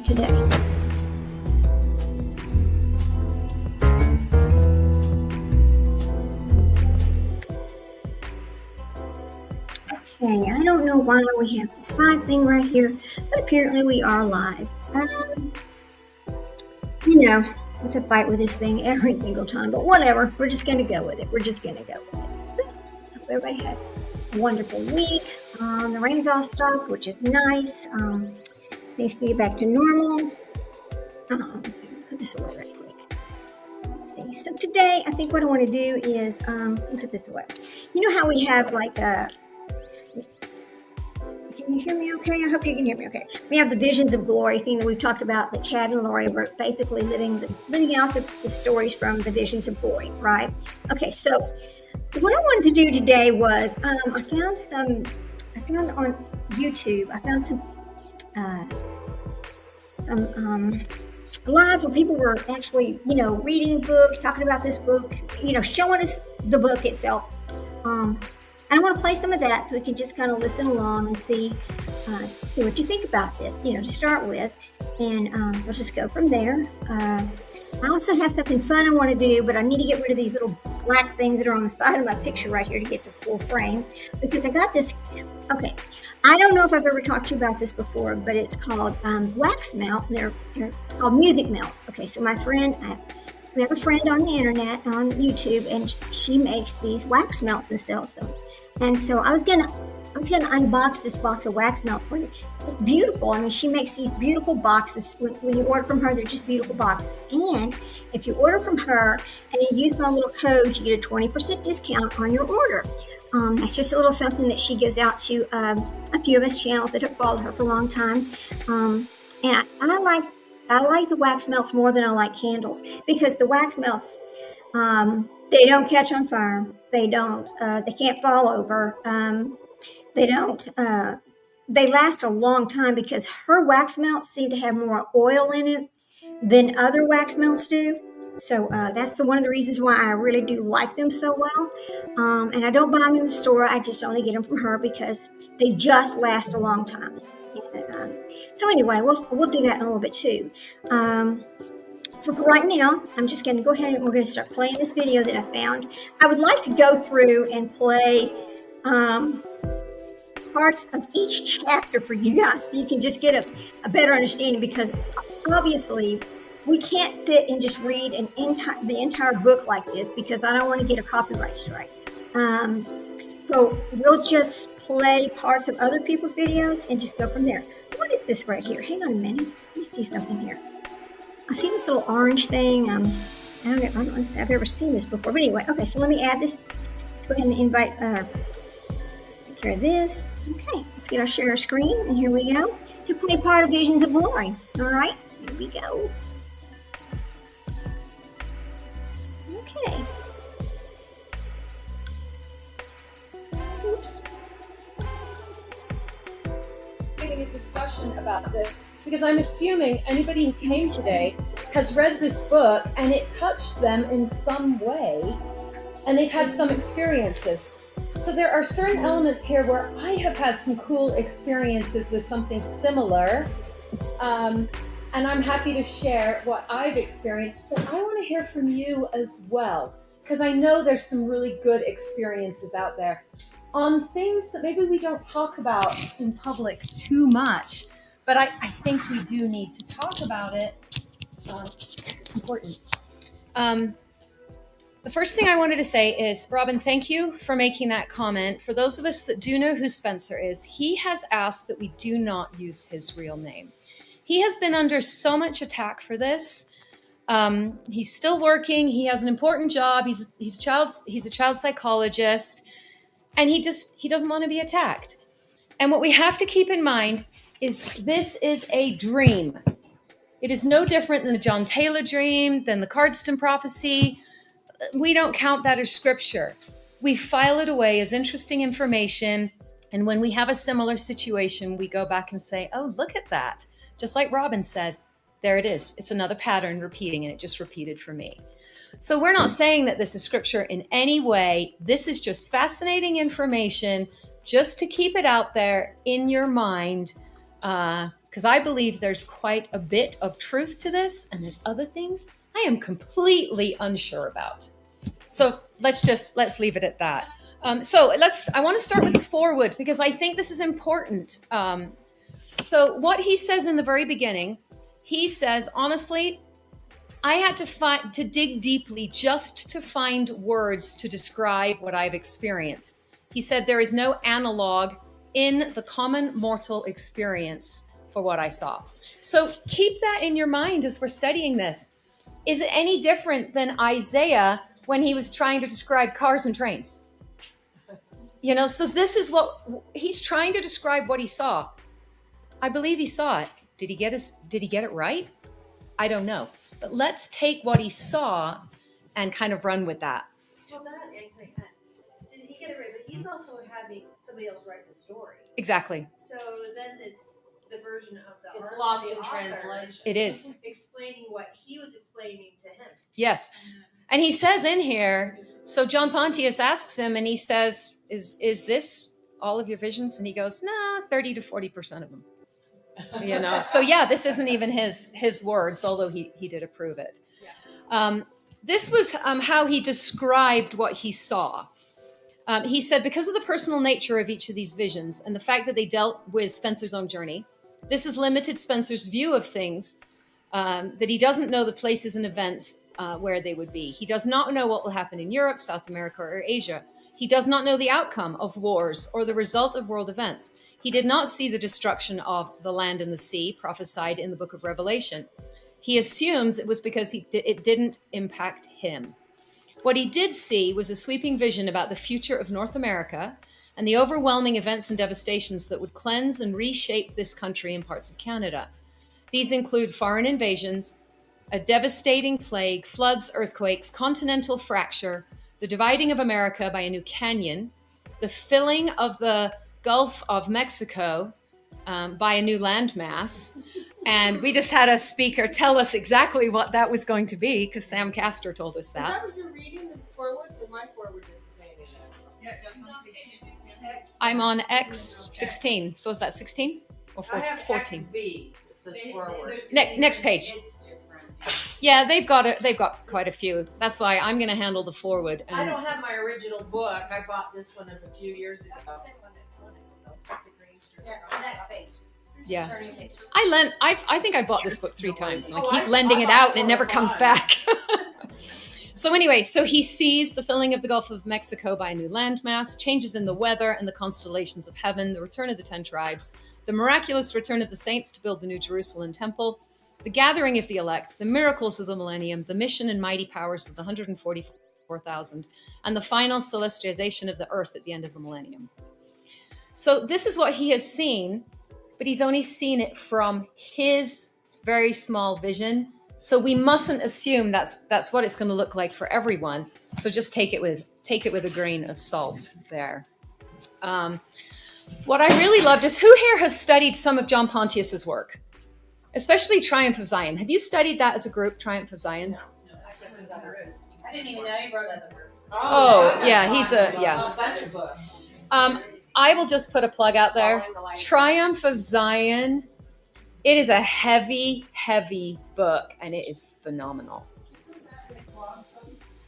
today. Okay, I don't know why we have the side thing right here, but apparently we are live. It's a fight with this thing every single time, but whatever. We're just going to go with it. Hope everybody had a wonderful week. The rain's all stopped, which is nice. Things can get back to normal. Put this away right quick. Let's see. So today, I think what I want to do is put this away. You know how we have like a... Can you hear me okay? I hope you can hear me okay. We have the Visions of Glory thing that we've talked about, that Chad and Lori were basically living out the stories from the Visions of Glory, right? Okay, so what I wanted to do today was I found on YouTube, I found some lives where people were actually, reading the book, talking about this book, showing us the book itself. I want to play some of that so we can just kind of listen along and see what you think about this, to start with. And we'll just go from there. I also have something fun I want to do, but I need to get rid of these little black things that are on the side of my picture right here to get the full frame, because I got this. Okay, I don't know if I've ever talked to you about this before, but it's called wax melt. They're called music melt. Okay, so my friend, we have a friend on the internet, on YouTube, and she makes these wax melts and sells them. And so I was gonna unbox this box of wax melts for you. It's beautiful. I mean, she makes these beautiful boxes. When you order from her, they're just beautiful boxes. And if you order from her and you use my little code, you get a 20% discount on your order. That's just a little something that she gives out to a few of us channels that have followed her for a long time. And I like the wax melts more than I like candles, because the wax melts, they don't catch on fire. They can't fall over. They last a long time, because her wax melts seem to have more oil in it than other wax melts do. So that's one of the reasons why I really do like them so well. And I don't buy them in the store. I just only get them from her because they just last a long time. So anyway, we'll do that in a little bit too. So for right now, I'm just going to go ahead and we're going to start playing this video that I found. I would like to go through and play parts of each chapter for you guys, so you can just get a better understanding, because obviously we can't sit and just read the entire book like this, because I don't want to get a copyright strike. So we'll just play parts of other people's videos and just go from there. What is this right here? Hang on a minute. Let me see something here. I see this little orange thing. I don't know if I've ever seen this before. But anyway, okay, so let me add this. Let's go ahead and invite, take care of this. Okay, let's get our share screen. And here we go. To play part of Visions of Glory. All right, here we go. Okay. Oops. Having a discussion about this, because I'm assuming anybody who came today has read this book and it touched them in some way, and they've had some experiences. So there are certain elements here where I have had some cool experiences with something similar, and I'm happy to share what I've experienced, but I want to hear from you as well, because I know there's some really good experiences out there on things that maybe we don't talk about in public too much. But I think we do need to talk about it because it's important. The first thing I wanted to say is, Robin, thank you for making that comment. For those of us that do know who Spencer is, he has asked that we do not use his real name. He has been under so much attack for this. He's still working. He has an important job. He's a child psychologist, and he doesn't want to be attacked. And what we have to keep in mind is this is a dream. It is no different than the John Taylor dream, than the Cardston prophecy. We don't count that as scripture. We file it away as interesting information. And when we have a similar situation, we go back and say, oh, look at that. Just like Robin said, there it is. It's another pattern repeating, and it just repeated for me. So we're not saying that this is scripture in any way. This is just fascinating information just to keep it out there in your mind, because I believe there's quite a bit of truth to this, and there's other things I am completely unsure about. So let's leave it at that. I want to start with the foreword because I think this is important. So what he says in the very beginning, he says, honestly, I had to dig deeply just to find words to describe what I've experienced. He said there is no analog in the common mortal experience for what I saw. So keep that in your mind as we're studying this. Is it any different than Isaiah when he was trying to describe cars and trains? So this is what he's trying to describe, what he saw. I believe he saw it. Did he get it right? I don't know. But let's take what he saw and kind of run with that. Well, did he get it right? But he's also having somebody else write the story. Exactly. So then it's the version of the It's art lost of the in author translation. It is. explaining what he was explaining to him. Yes. And he says in here, so John Pontius asks him and he says, is this all of your visions? And he goes, no, 30 to 40% of them. So yeah, this isn't even his words, although he did approve it. Yeah. This was how he described what he saw. He said, because of the personal nature of each of these visions and the fact that they dealt with Spencer's own journey, this has limited Spencer's view of things, that he doesn't know the places and events where they would be. He does not know what will happen in Europe, South America, or Asia. He does not know the outcome of wars or the result of world events. He did not see the destruction of the land and the sea prophesied in the book of Revelation. He assumes it was because it didn't impact him. What he did see was a sweeping vision about the future of North America and the overwhelming events and devastations that would cleanse and reshape this country and parts of Canada. These include foreign invasions, a devastating plague, floods, earthquakes, continental fracture, the dividing of America by a new canyon, the filling of the Gulf of Mexico by a new landmass. And we just had a speaker tell us exactly what that was going to be because Sam Castor told us that. Is that what you're reading, the forward? Because my forward doesn't say anything. Yeah, it doesn't say. I'm on X16. So is that 16 or 14? I have 14. XV. It says forward. Next page. It's different. Yeah, they've got quite a few. That's why I'm going to handle the forward. And I don't have my original book. I bought this one a few years ago. That's the same one that Helen has, though. The green strip. Yeah, it's the next page. Yeah. Turning page. I think I bought this book 3 times and I Oh, keep I lending it bought out and it 4 never or comes 5. back. So anyway, so he sees the filling of the Gulf of Mexico by a new landmass, changes in the weather and the constellations of heaven, the return of the 10 tribes, the miraculous return of the saints to build the New Jerusalem temple, the gathering of the elect, the miracles of the millennium, the mission and mighty powers of the 144,000, and the final celestialization of the earth at the end of the millennium. So this is what he has seen, but he's only seen it from his very small vision. So we mustn't assume that's what it's going to look like for everyone. So just take it with a grain of salt there. What I really loved is, who here has studied some of John Pontius's work, especially Triumph of Zion? Have you studied that as a group, Triumph of Zion? No, I didn't even know he wrote other books. Oh, yeah, he's a bunch of books. I will just put a plug out there. Triumph of Zion. It is a heavy, heavy book, and it is phenomenal.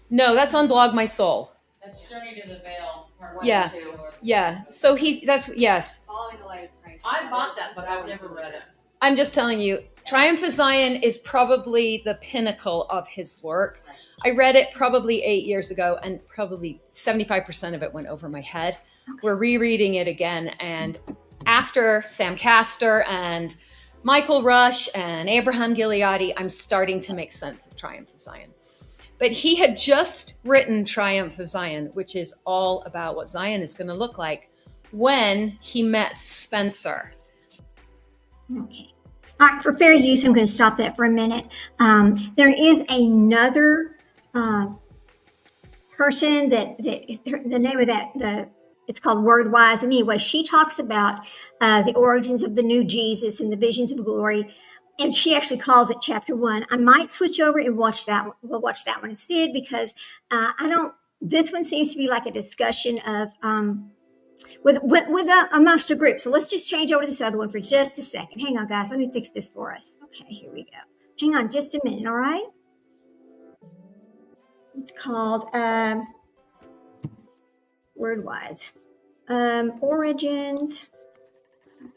No, that's on Blog My Soul. That's Journey to the Veil, part 1 Yeah. and 2. Yeah. So yes. Following the light of Christ. I bought that, but I've never read it. I'm just telling you, Triumph of Zion is probably the pinnacle of his work. I read it probably 8 years ago, and probably 75% of it went over my head. We're rereading it again, and after Sam Castor and Michael Rush and Abraham Gileadi, I'm starting to make sense of Triumph of Zion. But he had just written Triumph of Zion, which is all about what Zion is going to look like, when he met Spencer. Okay. All right, for fair use, I'm going to stop that for a minute. There is another person that the name of that, it's called Wordwise. And anyway, she talks about the origins of the new Jesus and the visions of glory. And she actually calls it chapter 1. I might switch over and watch that one. We'll watch that one instead, because this one seems to be like a discussion of with a master group. So let's just change over to this other one for just a second. Hang on, guys. Let me fix this for us. Okay, here we go. Hang on just a minute, all right? It's called Wordwise. Origins.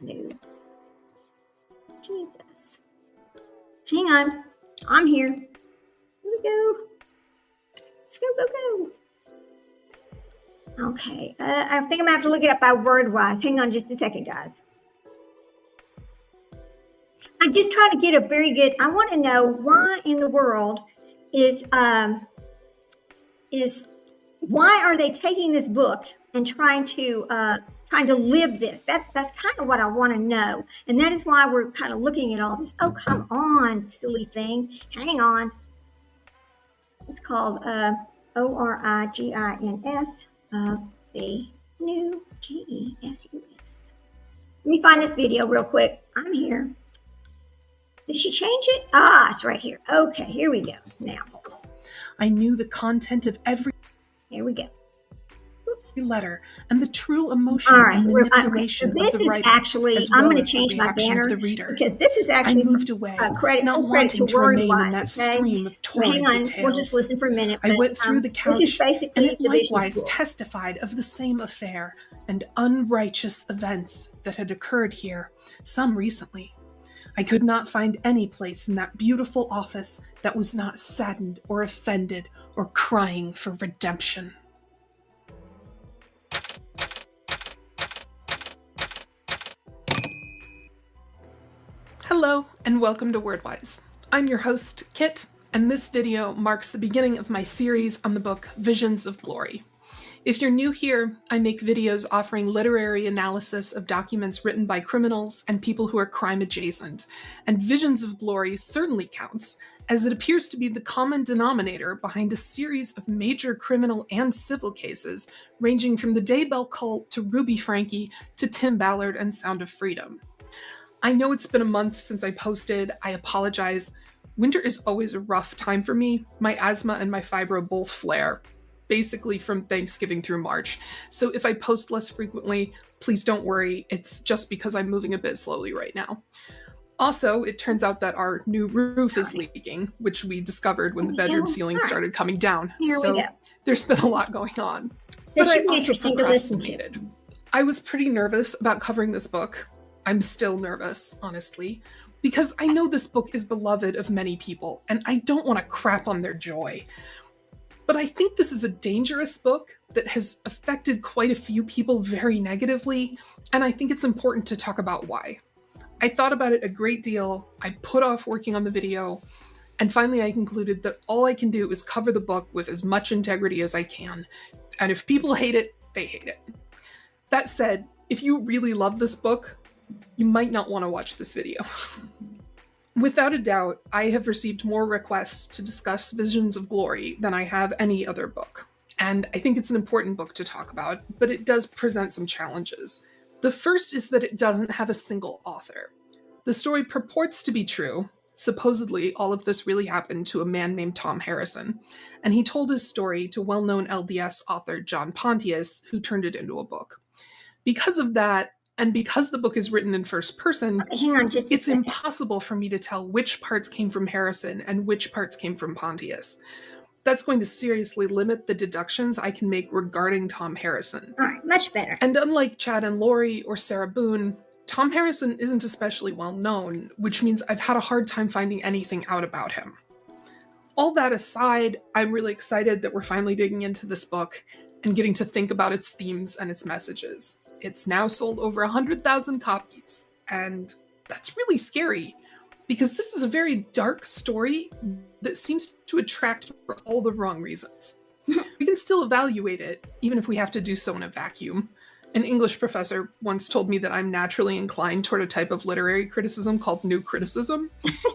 New. Jesus. Hang on. I'm here. Here we go. Let's go. Okay. I think I'm going to have to look it up by Wordwise. Hang on just a second, guys. I'm just trying to get a very good, I want to know why in the world is why are they taking this book and trying to live this? That's kind of what I want to know. And that is why we're kind of looking at all this. Oh, come on, silly thing. Hang on. It's called Origins of the New GESUS. Let me find this video real quick. I'm here. Did she change it? Ah, it's right here. Okay, here we go. Now. I knew the content of every Here we go. Oops. letter and the true emotion All right, and manipulation this of the is writer, actually, as I'm well going as to the change my reaction banner of the reader. because this is I actually moved away, credit not to wanting to remain in that Wordwise, okay? stream of torrid Hang on, details. we'll just listen for a minute. I went through the couch, this is basically and it the Visions likewise book. testified of the same affair and unrighteous events that had occurred here, some recently. I could not find any place in that beautiful office that was not saddened or offended or crying for redemption. Hello, and welcome to Wordwise. I'm your host, Kit, and this video marks the beginning of my series on the book Visions of Glory. If you're new here, I make videos offering literary analysis of documents written by criminals and people who are crime adjacent, and Visions of Glory certainly counts, as it appears to be the common denominator behind a series of major criminal and civil cases, ranging from the Daybell cult to Ruby Franke to Tim Ballard and Sound of Freedom. I know it's been a month since I posted. I apologize. Winter is always a rough time for me. My asthma and my fibro both flare, basically from Thanksgiving through March. So if I post less frequently, please don't worry. It's just because I'm moving a bit slowly right now. Also, it turns out that our new roof is leaking, which we discovered when the bedroom ceiling started coming down. So there's been a lot going on. This should be interesting to listen to. I was pretty nervous about covering this book. I'm still nervous, honestly, because I know this book is beloved of many people, and I don't want to crap on their joy. But I think this is a dangerous book that has affected quite a few people very negatively, and I think it's important to talk about why. I thought about it a great deal, I put off working on the video, and finally I concluded that all I can do is cover the book with as much integrity as I can, and if people hate it, they hate it. That said, if you really love this book, you might not want to watch this video. Without a doubt, I have received more requests to discuss Visions of Glory than I have any other book. And I think it's an important book to talk about, but it does present some challenges. The first is that it doesn't have a single author. The story purports to be true. Supposedly, all of this really happened to a man named Tom Harrison, and he told his story to well-known LDS author John Pontius, who turned it into a book. Because of that, and because the book is written in first person, it's impossible for me to tell which parts came from Harrison and which parts came from Pontius. That's going to seriously limit the deductions I can make regarding Tom Harrison. All right, much better. And unlike Chad and Lori or Sarah Boone, Tom Harrison isn't especially well known, which means I've had a hard time finding anything out about him. All that aside, I'm really excited that we're finally digging into this book and getting to think about its themes and its messages. It's now sold over 100,000 copies, and that's really scary, because this is a very dark story that seems to attract for all the wrong reasons. We can still evaluate it, even if we have to do so in a vacuum. An English professor once told me that I'm naturally inclined toward a type of literary criticism called new criticism,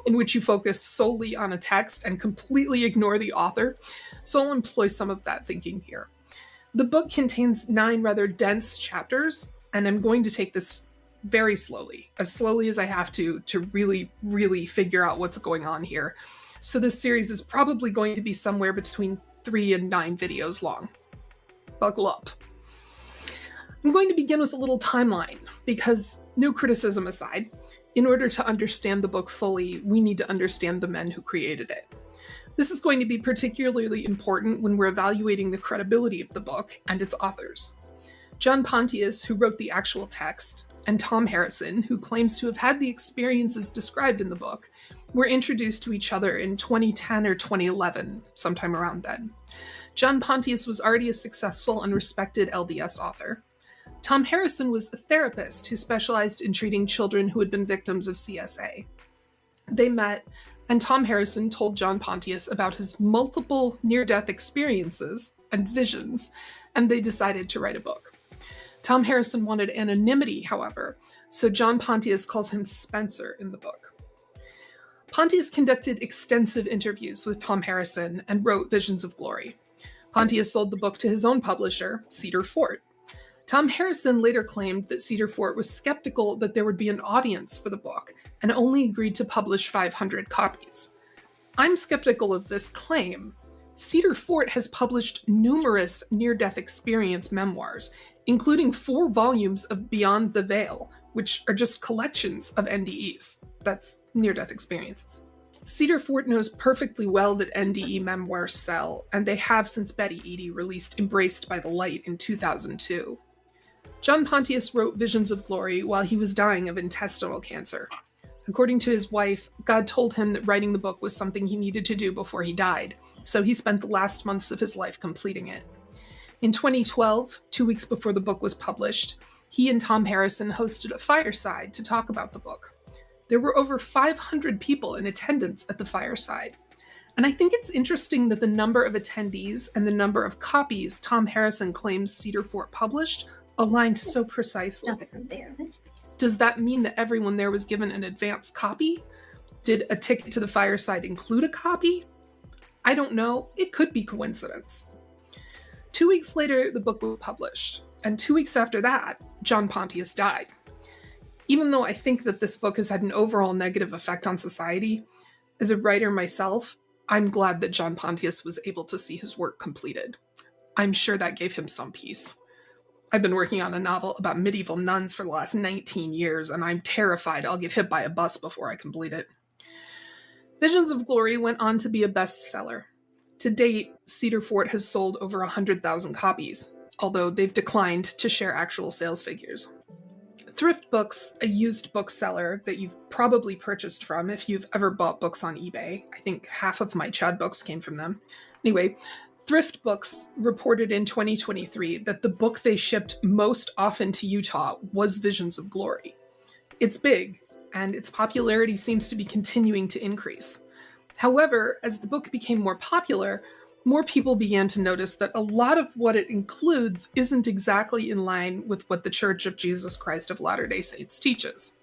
in which you focus solely on a text and completely ignore the author, so I'll employ some of that thinking here. The book contains 9 rather dense chapters, and I'm going to take this very slowly as I have to really, really figure out what's going on here. So this series is probably going to be somewhere between 3 and 9 videos long. Buckle up. I'm going to begin with a little timeline because, no criticism aside, in order to understand the book fully, we need to understand the men who created it. This is going to be particularly important when we're evaluating the credibility of the book and its authors. John Pontius, who wrote the actual text, and Tom Harrison, who claims to have had the experiences described in the book, were introduced to each other in 2010 or 2011, sometime around then. John Pontius was already a successful and respected LDS author. Tom Harrison was a therapist who specialized in treating children who had been victims of CSA. They met, and Tom Harrison told John Pontius about his multiple near-death experiences and visions, and they decided to write a book. Tom Harrison wanted anonymity, however, so John Pontius calls him Spencer in the book. Pontius conducted extensive interviews with Tom Harrison and wrote Visions of Glory. Pontius sold the book to his own publisher, Cedar Fort. Tom Harrison later claimed that Cedar Fort was skeptical that there would be an audience for the book and only agreed to publish 500 copies. I'm skeptical of this claim. Cedar Fort has published numerous near-death experience memoirs, including 4 volumes of Beyond the Veil, which are just collections of NDEs. That's near-death experiences. Cedar Fort knows perfectly well that NDE memoirs sell, and they have since Betty Eadie released Embraced by the Light in 2002. John Pontius wrote Visions of Glory while he was dying of intestinal cancer. According to his wife, God told him that writing the book was something he needed to do before he died, so he spent the last months of his life completing it. In 2012, 2 weeks before the book was published, he and Tom Harrison hosted a fireside to talk about the book. There were over 500 people in attendance at the fireside. And I think it's interesting that the number of attendees and the number of copies Tom Harrison claims Cedar Fort published aligned so precisely. Nothing from there. Does that mean that everyone there was given an advance copy? Did a ticket to the fireside include a copy? I don't know. It could be coincidence. 2 weeks later, the book was published, and 2 weeks after that, John Pontius died. Even though I think that this book has had an overall negative effect on society, as a writer myself, I'm glad that John Pontius was able to see his work completed. I'm sure that gave him some peace. I've been working on a novel about medieval nuns for the last 19 years, and I'm terrified I'll get hit by a bus before I complete it. Visions of Glory went on to be a bestseller. To date, Cedar Fort has sold over 100,000 copies, although they've declined to share actual sales figures. Thrift Books, a used bookseller that you've probably purchased from if you've ever bought books on eBay. I think half of my Chad books came from them. Anyway, Thrift Books reported in 2023 that the book they shipped most often to Utah was Visions of Glory. It's big, and its popularity seems to be continuing to increase. However, as the book became more popular, more people began to notice that a lot of what it includes isn't exactly in line with what the Church of Jesus Christ of Latter-day Saints teaches.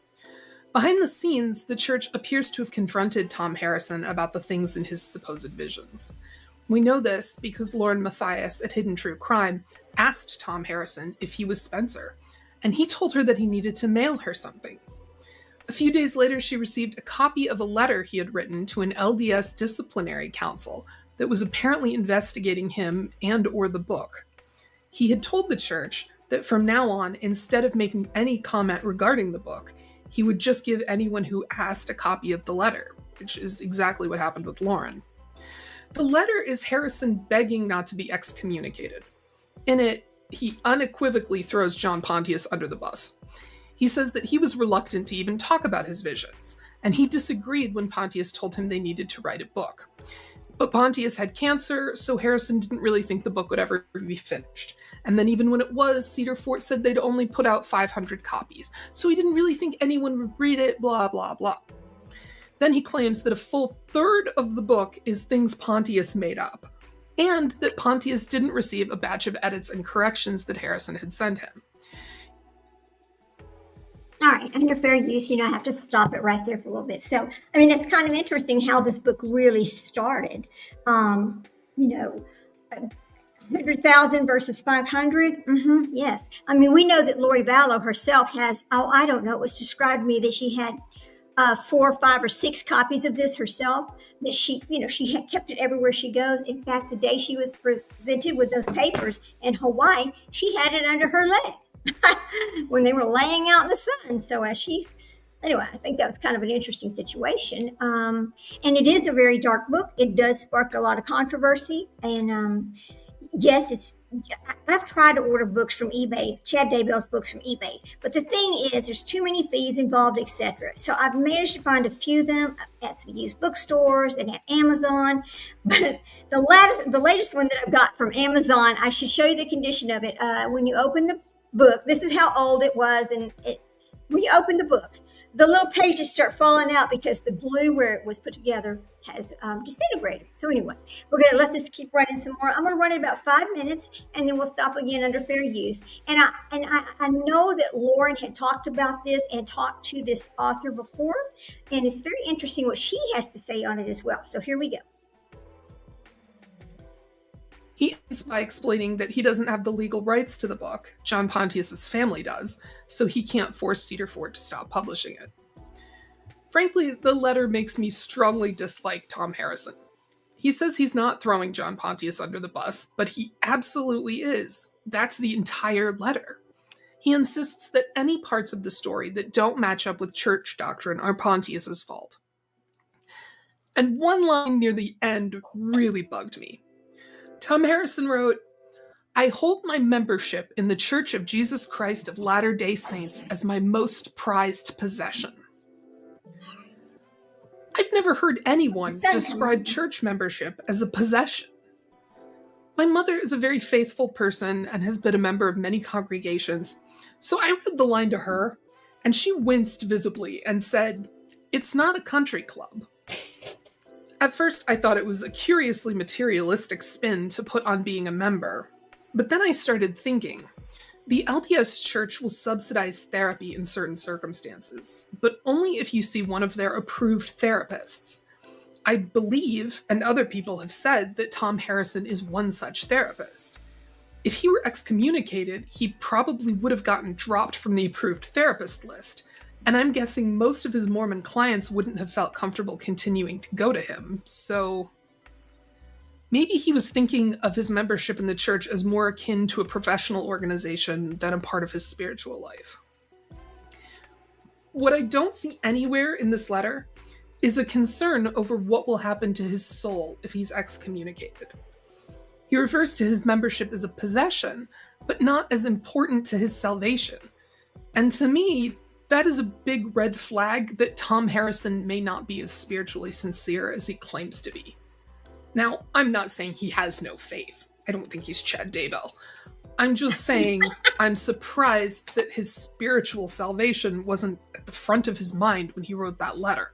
Behind the scenes, the church appears to have confronted Tom Harrison about the things in his supposed visions. We know this because Lauren Matthias at Hidden True Crime asked Tom Harrison if he was Spencer, and he told her that he needed to mail her something. A few days later, she received a copy of a letter he had written to an LDS disciplinary council that was apparently investigating him and or the book. He had told the church that from now on, instead of making any comment regarding the book, he would just give anyone who asked a copy of the letter, which is exactly what happened with Lauren. The letter is Harrison begging not to be excommunicated. In it, he unequivocally throws John Pontius under the bus. He says that he was reluctant to even talk about his visions, and he disagreed when Pontius told him they needed to write a book. But Pontius had cancer, so Harrison didn't really think the book would ever be finished. And then even when it was, Cedar Fort said they'd only put out 500 copies, so he didn't really think anyone would read it, blah, blah, blah. Then he claims that a full third of the book is things Pontius made up, and that Pontius didn't receive a batch of edits and corrections that Harrison had sent him. All right, under fair use, I have to stop it right there for a little bit. So, I mean, that's kind of interesting how this book really started. 100,000 versus 500. Yes. I mean, we know that Lori Vallow herself has, it was described to me that she had 4, 5, or 6 copies of this herself, that she had kept it everywhere she goes. In fact, the day she was presented with those papers in Hawaii, she had it under her leg. when they were laying out in the sun. So anyway, I think that was kind of an interesting situation. And it is a very dark book. It does spark a lot of controversy. And yes, I've tried to order books from eBay, Chad Daybell's books from eBay, but the thing is, there's too many fees involved, etc. So I've managed to find a few of them at some used bookstores and at Amazon. But the latest one that I've got from Amazon, I should show you the condition of it. When you open the book, this is how old it was, and when you open the book, the little pages start falling out because the glue where it was put together has disintegrated. So anyway, we're going to let this keep running some more. I'm going to run it about 5 minutes, and then we'll stop again under fair use. And I know that Lauren had talked about this and talked to this author before, and it's very interesting what she has to say on it as well. So here we go. He ends by explaining that he doesn't have the legal rights to the book. John Pontius's family does, so he can't force Cedar Fort to stop publishing it. Frankly, the letter makes me strongly dislike Tom Harrison. He says he's not throwing John Pontius under the bus, but he absolutely is. That's the entire letter. He insists that any parts of the story that don't match up with church doctrine are Pontius's fault. And one line near the end really bugged me. Tom Harrison wrote, "I hold my membership in the Church of Jesus Christ of Latter-day Saints as my most prized possession." I've never heard anyone describe church membership as a possession. My mother is a very faithful person and has been a member of many congregations, so I read the line to her, and she winced visibly and said, "It's not a country club." At first, I thought it was a curiously materialistic spin to put on being a member, but then I started thinking, the LDS Church will subsidize therapy in certain circumstances, but only if you see one of their approved therapists. I believe, and other people have said, that Tom Harrison is one such therapist. If he were excommunicated, he probably would have gotten dropped from the approved therapist list, and I'm guessing most of his Mormon clients wouldn't have felt comfortable continuing to go to him, so maybe he was thinking of his membership in the church as more akin to a professional organization than a part of his spiritual life. What I don't see anywhere in this letter is a concern over what will happen to his soul if he's excommunicated. He refers to his membership as a possession, but not as important to his salvation. And to me, that is a big red flag that Tom Harrison may not be as spiritually sincere as he claims to be. Now, I'm not saying he has no faith. I don't think he's Chad Daybell. I'm just saying I'm surprised that his spiritual salvation wasn't at the front of his mind when he wrote that letter.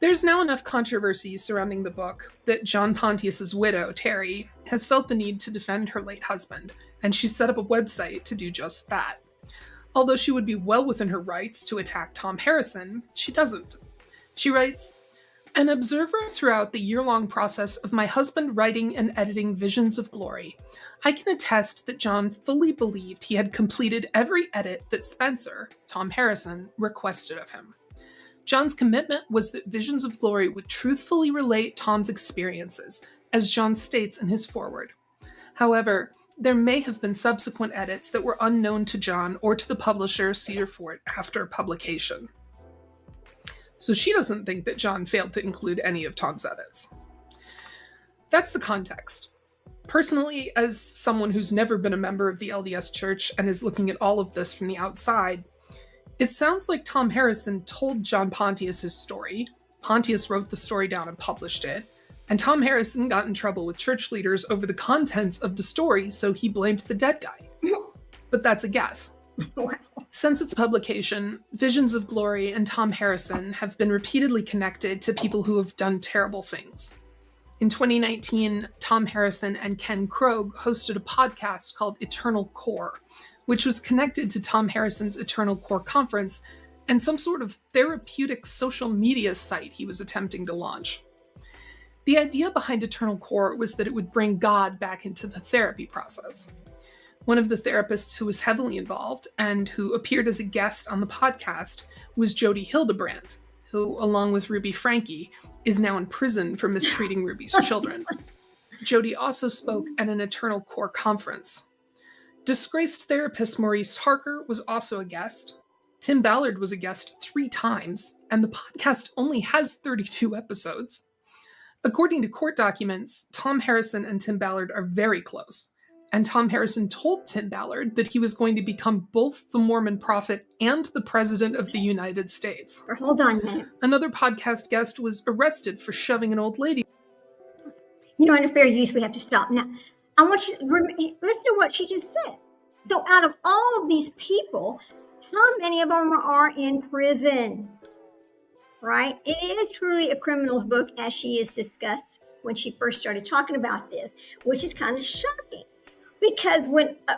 There's now enough controversy surrounding the book that John Pontius's widow, Terry, has felt the need to defend her late husband, and she's set up a website to do just that. Although she would be well within her rights to attack Tom Harrison, she doesn't. She writes, "An observer throughout the year-long process of my husband writing and editing Visions of Glory, I can attest that John fully believed he had completed every edit that Spencer, Tom Harrison, requested of him. John's commitment was that Visions of Glory would truthfully relate Tom's experiences, as John states in his foreword. However, there may have been subsequent edits that were unknown to John or to the publisher Cedar Fort after publication." So she doesn't think that John failed to include any of Tom's edits. That's the context. Personally, as someone who's never been a member of the LDS Church and is looking at all of this from the outside, it sounds like Tom Harrison told John Pontius his story, Pontius wrote the story down and published it, and Tom Harrison got in trouble with church leaders over the contents of the story, so he blamed the dead guy. But that's a guess. Since its publication, Visions of Glory and Tom Harrison have been repeatedly connected to people who have done terrible things. In 2019, Tom Harrison and Ken Krogh hosted a podcast called Eternal Core, which was connected to Tom Harrison's Eternal Core conference and some sort of therapeutic social media site he was attempting to launch. The idea behind Eternal Core was that it would bring God back into the therapy process. One of the therapists who was heavily involved and who appeared as a guest on the podcast was Jody Hildebrandt, who, along with Ruby Franke, is now in prison for mistreating Ruby's children. Jody also spoke at an Eternal Core conference. Disgraced therapist Maurice Harker was also a guest. Tim Ballard was a guest 3 times, and the podcast only has 32 episodes. According to court documents, Tom Harrison and Tim Ballard are very close, and Tom Harrison told Tim Ballard that he was going to become both the Mormon prophet and the President of the United States. Or hold on a minute. Another podcast guest was arrested for shoving an old lady. Under fair use, we have to stop. Now, I want you to listen to what she just said. So out of all of these people, how many of them are in prison? Right? It is truly a criminal's book, as she is discussed when she first started talking about this, which is kind of shocking. Because when I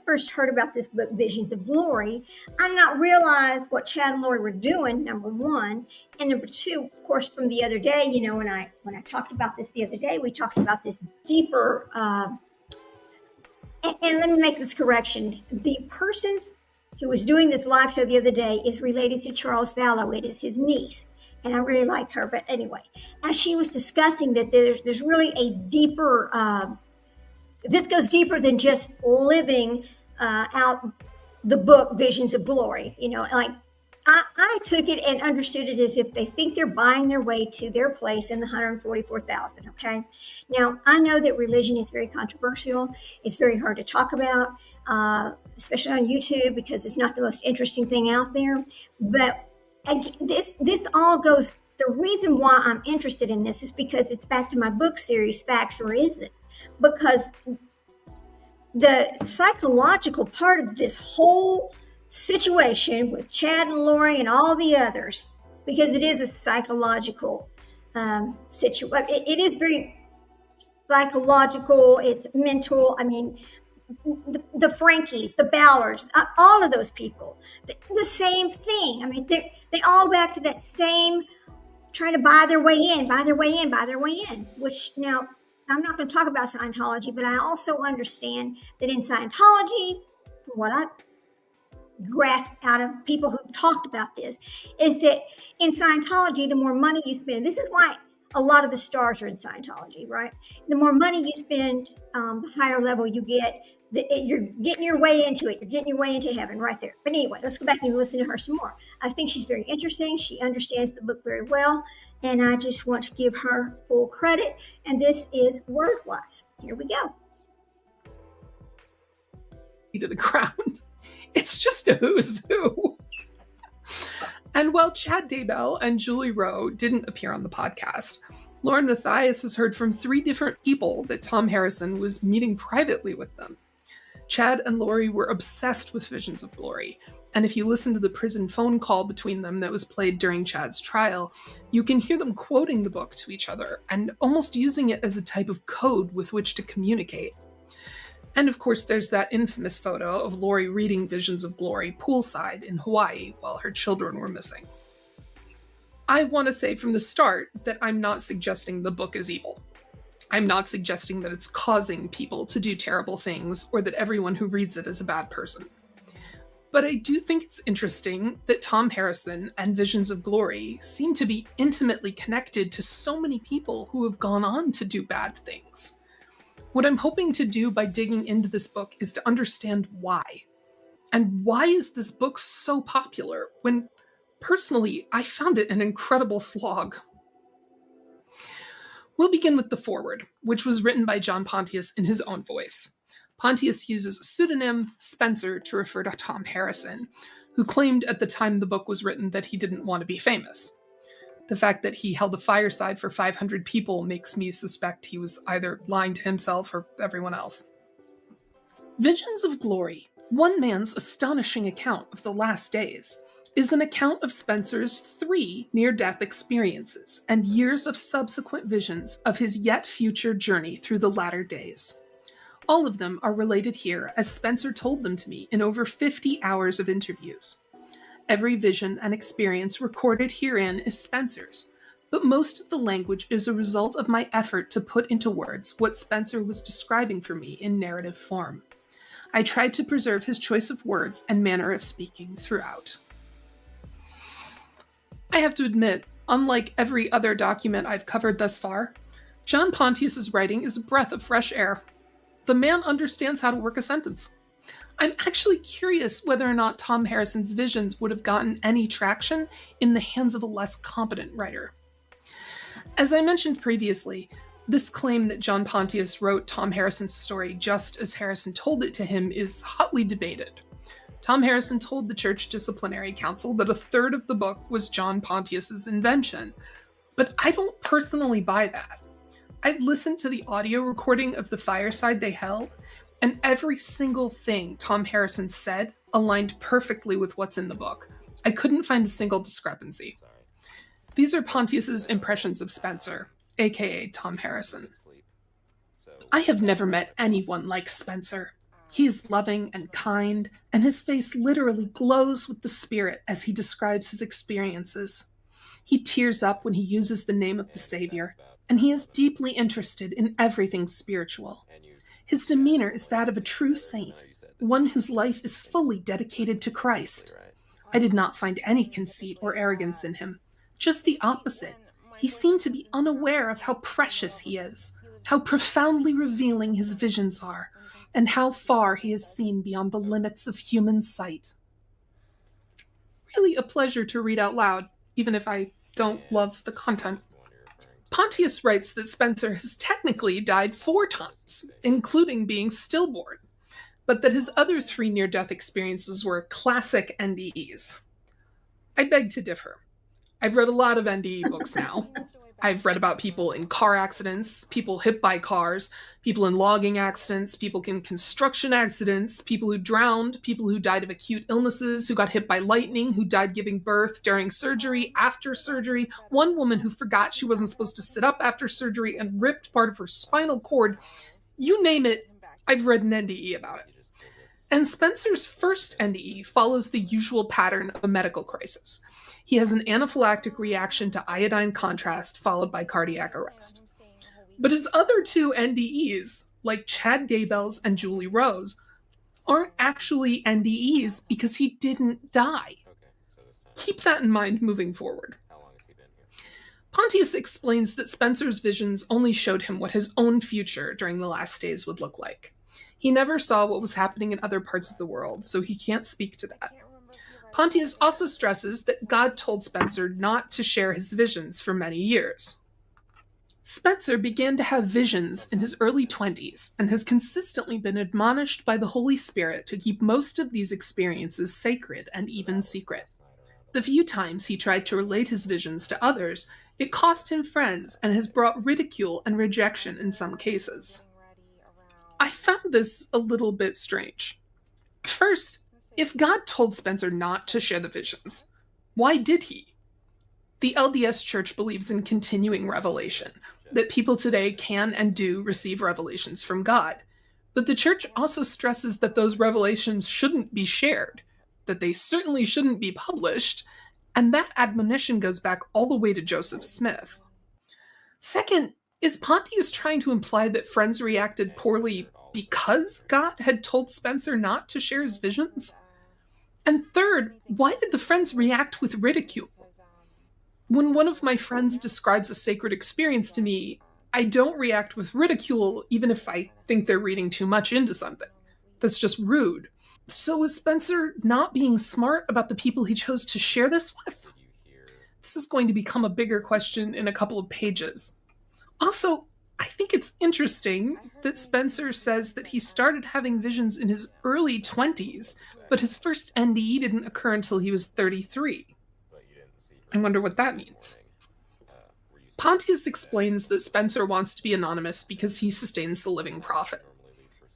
first heard about this book, Visions of Glory, I did not realize what Chad and Lori were doing, number one. And number two, of course, from the other day, when I talked about this the other day, we talked about this deeper, and let me make this correction. The person who was doing this live show the other day is related to Charles Fallow. It is his niece. And I really like her. But anyway, as she was discussing that there's really a deeper, this goes deeper than just living out the book Visions of Glory. I took it and understood it as if they think they're buying their way to their place in the 144,000. Okay. Now, I know that religion is very controversial. It's very hard to talk about, especially on YouTube, because it's not the most interesting thing out there. But this all goes, the reason why I'm interested in this is because it's back to my book series, Facts or Is It? Because the psychological part of this whole situation with Chad and Lori and all the others, because it is a psychological situation. It is very psychological. It's mental. I mean, the Frankies, the Ballards, all of those people, the same thing. I mean, they all back to that same trying to buy their way in, which now, I'm not going to talk about Scientology, but I also understand that in Scientology, from what I grasp out of people who've talked about this, is that in Scientology, the more money you spend, this is why a lot of the stars are in Scientology, right? The more money you spend, the higher level you get. You're getting your way into it. You're getting your way into heaven right there. But anyway, let's go back and listen to her some more. I think she's very interesting. She understands the book very well. And I just want to give her full credit. And this is Wordwise. Here we go. To the ground. It's just a who's who. And while Chad Daybell and Julie Rowe didn't appear on the podcast, Lauren Mathias has heard from 3 different people that Tom Harrison was meeting privately with them. Chad and Lori were obsessed with Visions of Glory, and if you listen to the prison phone call between them that was played during Chad's trial, you can hear them quoting the book to each other and almost using it as a type of code with which to communicate. And of course, there's that infamous photo of Lori reading Visions of Glory poolside in Hawaii while her children were missing. I want to say from the start that I'm not suggesting the book is evil. I'm not suggesting that it's causing people to do terrible things or that everyone who reads it is a bad person. But I do think it's interesting that Tom Harrison and Visions of Glory seem to be intimately connected to so many people who have gone on to do bad things. What I'm hoping to do by digging into this book is to understand why. And why is this book so popular when, personally, I found it an incredible slog? We'll begin with the foreword, which was written by John Pontius in his own voice. Pontius uses a pseudonym, Spencer, to refer to Tom Harrison, who claimed at the time the book was written that he didn't want to be famous. The fact that he held a fireside for 500 people makes me suspect he was either lying to himself or everyone else. Visions of Glory, one man's astonishing account of the last days, is an account of Spencer's 3 near-death experiences and years of subsequent visions of his yet future journey through the latter days. All of them are related here as Spencer told them to me in over 50 hours of interviews. Every vision and experience recorded herein is Spencer's, but most of the language is a result of my effort to put into words what Spencer was describing for me in narrative form. I tried to preserve his choice of words and manner of speaking throughout. I have to admit, unlike every other document I've covered thus far, John Pontius's writing is a breath of fresh air. The man understands how to work a sentence. I'm actually curious whether or not Tom Harrison's visions would have gotten any traction in the hands of a less competent writer. As I mentioned previously, this claim that John Pontius wrote Tom Harrison's story just as Harrison told it to him is hotly debated. Tom Harrison told the Church Disciplinary Council that a third of the book was John Pontius's invention, but I don't personally buy that. I listened to the audio recording of the fireside they held, and every single thing Tom Harrison said aligned perfectly with what's in the book. I couldn't find a single discrepancy. These are Pontius's impressions of Spencer, aka Tom Harrison. I have never met anyone like Spencer. He is loving and kind, and his face literally glows with the spirit as he describes his experiences. He tears up when he uses the name of the Savior, and he is deeply interested in everything spiritual. His demeanor is that of a true saint, one whose life is fully dedicated to Christ. I did not find any conceit or arrogance in him, just the opposite. He seemed to be unaware of how precious he is, how profoundly revealing his visions are, and how far he has seen beyond the limits of human sight. Really a pleasure to read out loud, even if I don't love the content. Pontius writes that Spencer has technically died 4 times, including being stillborn, but that his other 3 near-death experiences were classic NDEs. I beg to differ. I've read a lot of NDE books now. I've read about people in car accidents, people hit by cars, people in logging accidents, people in construction accidents, people who drowned, people who died of acute illnesses, who got hit by lightning, who died giving birth, during surgery, after surgery, one woman who forgot she wasn't supposed to sit up after surgery and ripped part of her spinal cord. You name it, I've read an NDE about it. And Spencer's first NDE follows the usual pattern of a medical crisis. He has an anaphylactic reaction to iodine contrast followed by cardiac arrest. But his other 2 NDEs, like Chad Daybell's and Julie Rose, aren't actually NDEs because he didn't die. Keep that in mind moving forward. Pontius explains that Spencer's visions only showed him what his own future during the last days would look like. He never saw what was happening in other parts of the world, so he can't speak to that. Pontius also stresses that God told Spencer not to share his visions for many years. Spencer began to have visions in his early 20s and has consistently been admonished by the Holy Spirit to keep most of these experiences sacred and even secret. The few times he tried to relate his visions to others, it cost him friends and has brought ridicule and rejection in some cases. I found this a little bit strange. First, if God told Spencer not to share the visions, why did he? The LDS Church believes in continuing revelation, that people today can and do receive revelations from God. But the Church also stresses that those revelations shouldn't be shared, that they certainly shouldn't be published, and that admonition goes back all the way to Joseph Smith. Second, is Pontius trying to imply that friends reacted poorly because God had told Spencer not to share his visions? And third, why did the friends react with ridicule? When one of my friends describes a sacred experience to me, I don't react with ridicule even if I think they're reading too much into something. That's just rude. So is Spencer not being smart about the people he chose to share this with? This is going to become a bigger question in a couple of pages. Also, I think it's interesting that Spencer says that he started having visions in his early 20s, but his first NDE didn't occur until he was 33. I wonder what that means. Pontius explains that Spencer wants to be anonymous because he sustains the living prophet.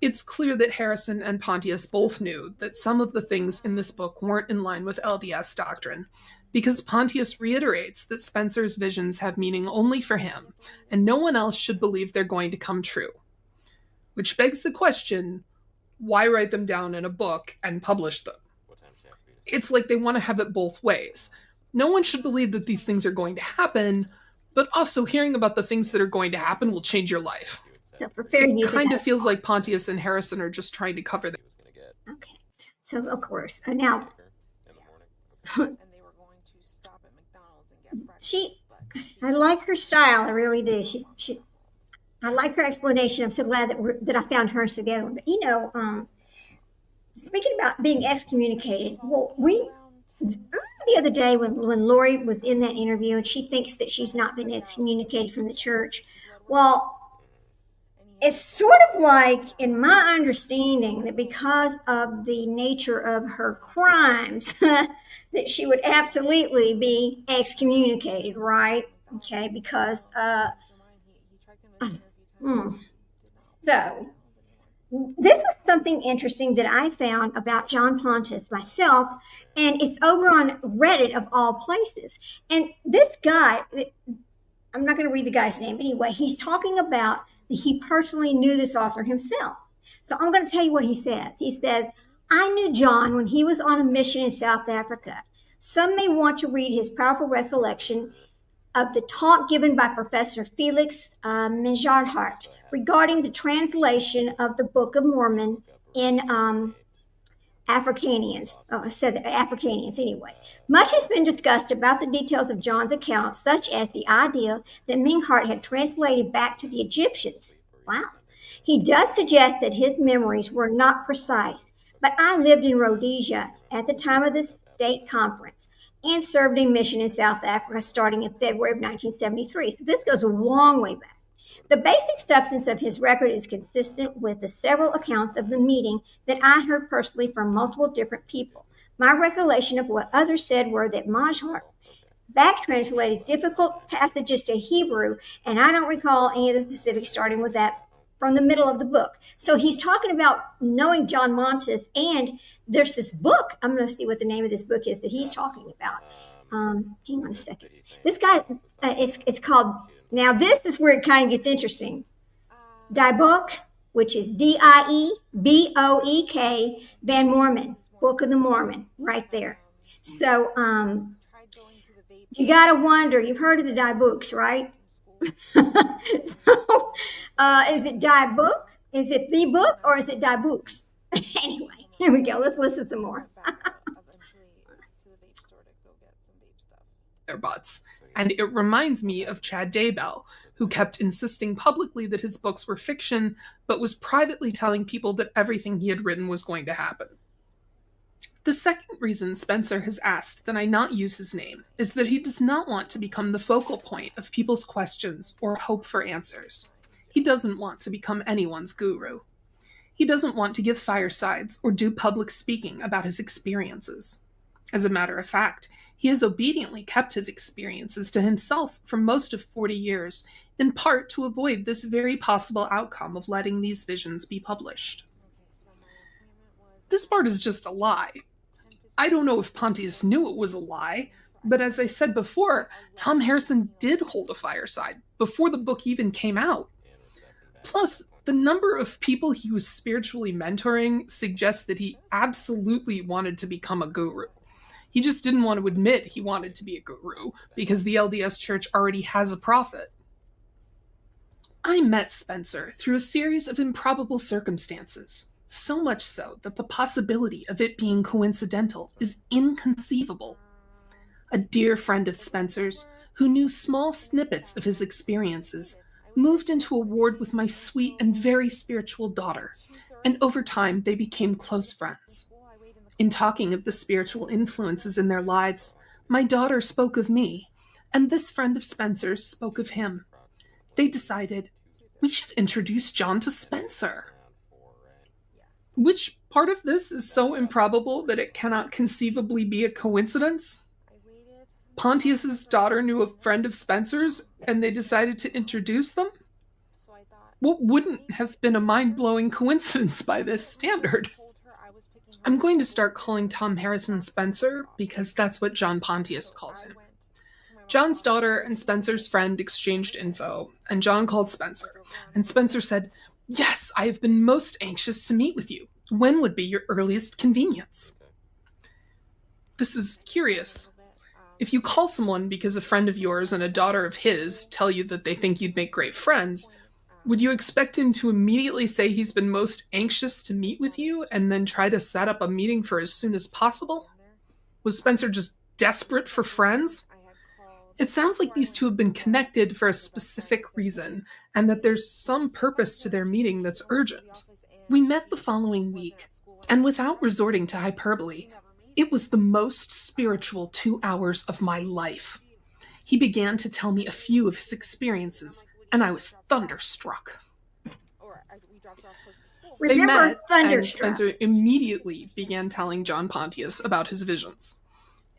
It's clear that Harrison and Pontius both knew that some of the things in this book weren't in line with LDS doctrine, because Pontius reiterates that Spencer's visions have meaning only for him, and no one else should believe they're going to come true. Which begs the question, why write them down in a book and publish them? It's like they want to have it both ways. No one should believe that these things are going to happen, but also hearing about the things that are going to happen will change your life. So prepare you. It kind of feels like Pontius and Harrison are just trying to cover them. Okay. So of course, now I like her style. I really do. I like her explanation. I'm so glad that I found hers together. But speaking about being excommunicated, well, we remember the other day when Lori was in that interview and she thinks that she's not been excommunicated from the church. Well, it's sort of like, in my understanding, that because of the nature of her crimes, that she would absolutely be excommunicated, right? Okay, because so this was something interesting that I found about John Pontius myself, and it's over on Reddit of all places. And this guy, I'm not going to read the guy's name anyway, he's talking about that he personally knew this author himself. So I'm going to tell you what he says. He says, I knew John when he was on a mission in South Africa. Some may want to read his powerful recollection of the talk given by Professor Felix Menjardhart regarding the translation of the Book of Mormon in Africanians, said Africanians anyway. Much has been discussed about the details of John's account, such as the idea that Menjardhart had translated back to the Egyptians. Wow. He does suggest that his memories were not precise, but I lived in Rhodesia at the time of the state conference and served a mission in South Africa starting in February of 1973. So this goes a long way back. The basic substance of his record is consistent with the several accounts of the meeting that I heard personally from multiple different people. My recollection of what others said were that Menjardhart back translated difficult passages to Hebrew, and I don't recall any of the specifics starting with that from the middle of the book. So he's talking about knowing John Pontius, and there's this book. I'm going to see what the name of this book is that he's talking about. Hang on a second. This guy, it's called, now this is where it kind of gets interesting. Die Boek, which is Dieboek, Van Mormon, Book of the Mormon, right there. So you got to wonder, you've heard of the Die Books, right? So, is it Die Boek? Is it the book or is it Die Books? Anyway, here we go. Let's listen some more. Their butts. And it reminds me of Chad Daybell, who kept insisting publicly that his books were fiction, but was privately telling people that everything he had written was going to happen. The second reason Spencer has asked that I not use his name is that he does not want to become the focal point of people's questions or hope for answers. He doesn't want to become anyone's guru. He doesn't want to give firesides or do public speaking about his experiences. As a matter of fact, he has obediently kept his experiences to himself for most of 40 years, in part to avoid this very possible outcome of letting these visions be published. This part is just a lie. I don't know if Pontius knew it was a lie, but as I said before, Tom Harrison did hold a fireside before the book even came out. Plus, the number of people he was spiritually mentoring suggests that he absolutely wanted to become a guru. He just didn't want to admit he wanted to be a guru because the LDS Church already has a prophet. I met Spencer through a series of improbable circumstances, so much so that the possibility of it being coincidental is inconceivable. A dear friend of Spencer's, who knew small snippets of his experiences, moved into a ward with my sweet and very spiritual daughter, and over time they became close friends. In talking of the spiritual influences in their lives, my daughter spoke of me, and this friend of Spencer's spoke of him. They decided, we should introduce John to Spencer. Which part of this is so improbable that it cannot conceivably be a coincidence? Pontius's daughter knew a friend of Spencer's, and they decided to introduce them? What wouldn't have been a mind-blowing coincidence by this standard? I'm going to start calling Tom Harrison Spencer because that's what John Pontius calls him. John's daughter and Spencer's friend exchanged info, and John called Spencer, and Spencer said, "Yes, I have been most anxious to meet with you. When would be your earliest convenience?" This is curious. If you call someone because a friend of yours and a daughter of his tell you that they think you'd make great friends, would you expect him to immediately say he's been most anxious to meet with you and then try to set up a meeting for as soon as possible? Was Spencer just desperate for friends? It sounds like these two have been connected for a specific reason, and that there's some purpose to their meeting that's urgent. We met the following week, and without resorting to hyperbole, it was the most spiritual 2 hours of my life. He began to tell me a few of his experiences, and I was thunderstruck. They Remember met, and Thunderstruck. Spencer immediately began telling John Pontius about his visions.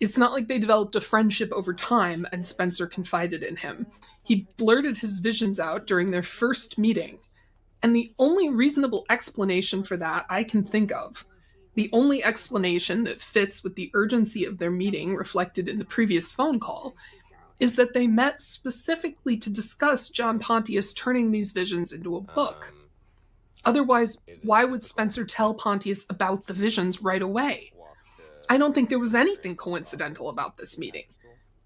It's not like they developed a friendship over time and Spencer confided in him. He blurted his visions out during their first meeting. And the only reasonable explanation for that I can think of, the only explanation that fits with the urgency of their meeting reflected in the previous phone call, is that they met specifically to discuss John Pontius turning these visions into a book. Otherwise, why would Spencer tell Pontius about the visions right away? I don't think there was anything coincidental about this meeting.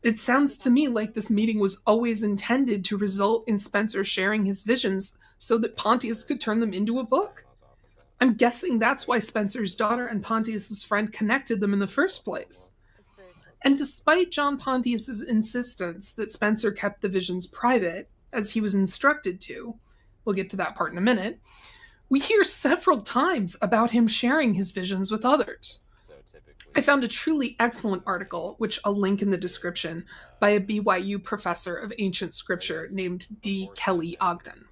It sounds to me like this meeting was always intended to result in Spencer sharing his visions so that Pontius could turn them into a book. I'm guessing that's why Spencer's daughter and Pontius's friend connected them in the first place. And despite John Pontius's insistence that Spencer kept the visions private, as he was instructed to, we'll get to that part in a minute, we hear several times about him sharing his visions with others. I found a truly excellent article, which I'll link in the description, by a BYU professor of ancient scripture named D. Kelly Ogden.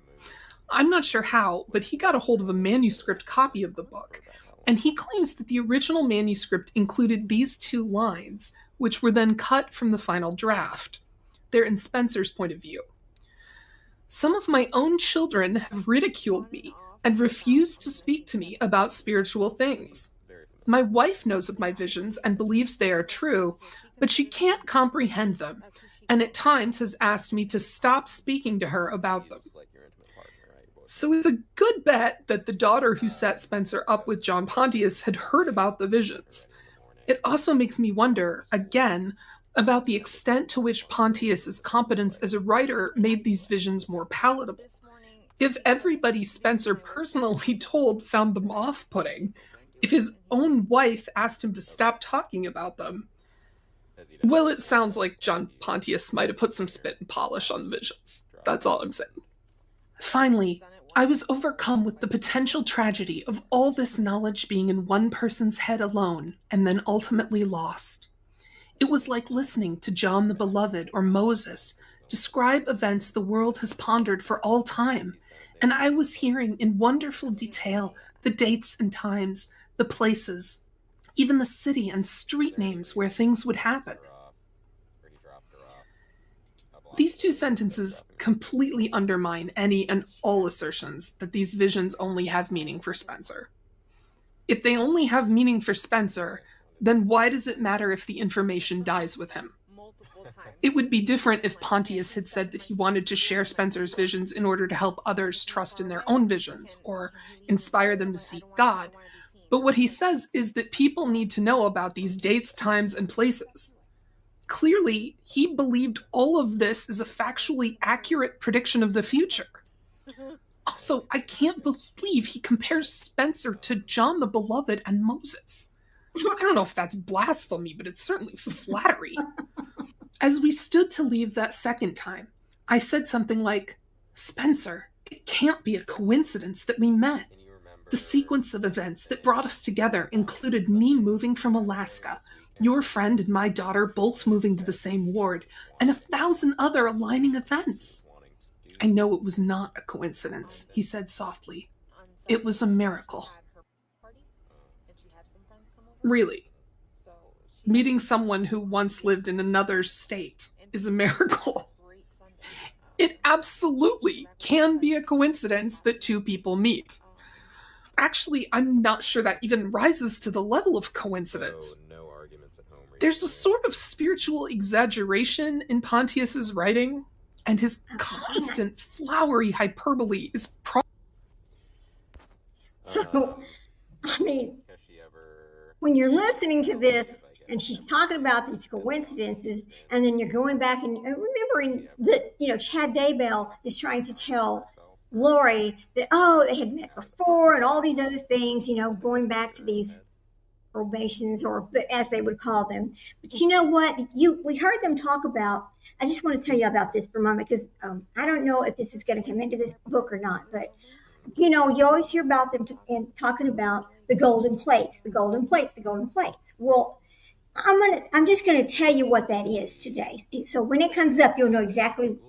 I'm not sure how, but he got a hold of a manuscript copy of the book, and he claims that the original manuscript included these 2 lines, which were then cut from the final draft. They're in Spencer's point of view. Some of my own children have ridiculed me and refused to speak to me about spiritual things. My wife knows of my visions and believes they are true, but she can't comprehend them, and at times has asked me to stop speaking to her about them. So it's a good bet that the daughter who set Spencer up with John Pontius had heard about the visions. It also makes me wonder, again, about the extent to which Pontius's competence as a writer made these visions more palatable. If everybody Spencer personally told found them off-putting, if his own wife asked him to stop talking about them, well, it sounds like John Pontius might have put some spit and polish on the visions. That's all I'm saying. Finally, I was overcome with the potential tragedy of all this knowledge being in one person's head alone and then ultimately lost. It was like listening to John the Beloved or Moses describe events the world has pondered for all time, and I was hearing in wonderful detail the dates and times, the places, even the city and street names where things would happen. These 2 sentences completely undermine any and all assertions that these visions only have meaning for Spencer. If they only have meaning for Spencer, then why does it matter if the information dies with him? It would be different if Pontius had said that he wanted to share Spencer's visions in order to help others trust in their own visions or inspire them to seek God. But what he says is that people need to know about these dates, times, and places. Clearly, he believed all of this is a factually accurate prediction of the future. Also, I can't believe he compares Spencer to John the Beloved and Moses. I don't know if that's blasphemy, but it's certainly flattery. As we stood to leave that second time, I said something like, "Spencer, it can't be a coincidence that we met. The sequence of events that brought us together included me moving from Alaska, your friend and my daughter both moving to the same ward, and 1,000 other aligning events." "I know it was not a coincidence," he said softly. "It was a miracle." Really, meeting someone who once lived in another state is a miracle. It absolutely can be a coincidence that 2 people meet. Actually, I'm not sure that even rises to the level of coincidence. There's a sort of spiritual exaggeration in Pontius's writing, and his constant flowery hyperbole is So, I mean, when you're listening to this and she's talking about these coincidences, and then you're going back and remembering that, Chad Daybell is trying to tell Lori that, oh, they had met before and all these other things, going back to these probations, or as they would call them. But you know what? We heard them talk about. I just want to tell you about this for a moment because I don't know if this is going to come into this book or not. But you always hear about them talking about the golden plates, the golden plates, the golden plates. Well, I'm just gonna tell you what that is today. So when it comes up, you'll know exactly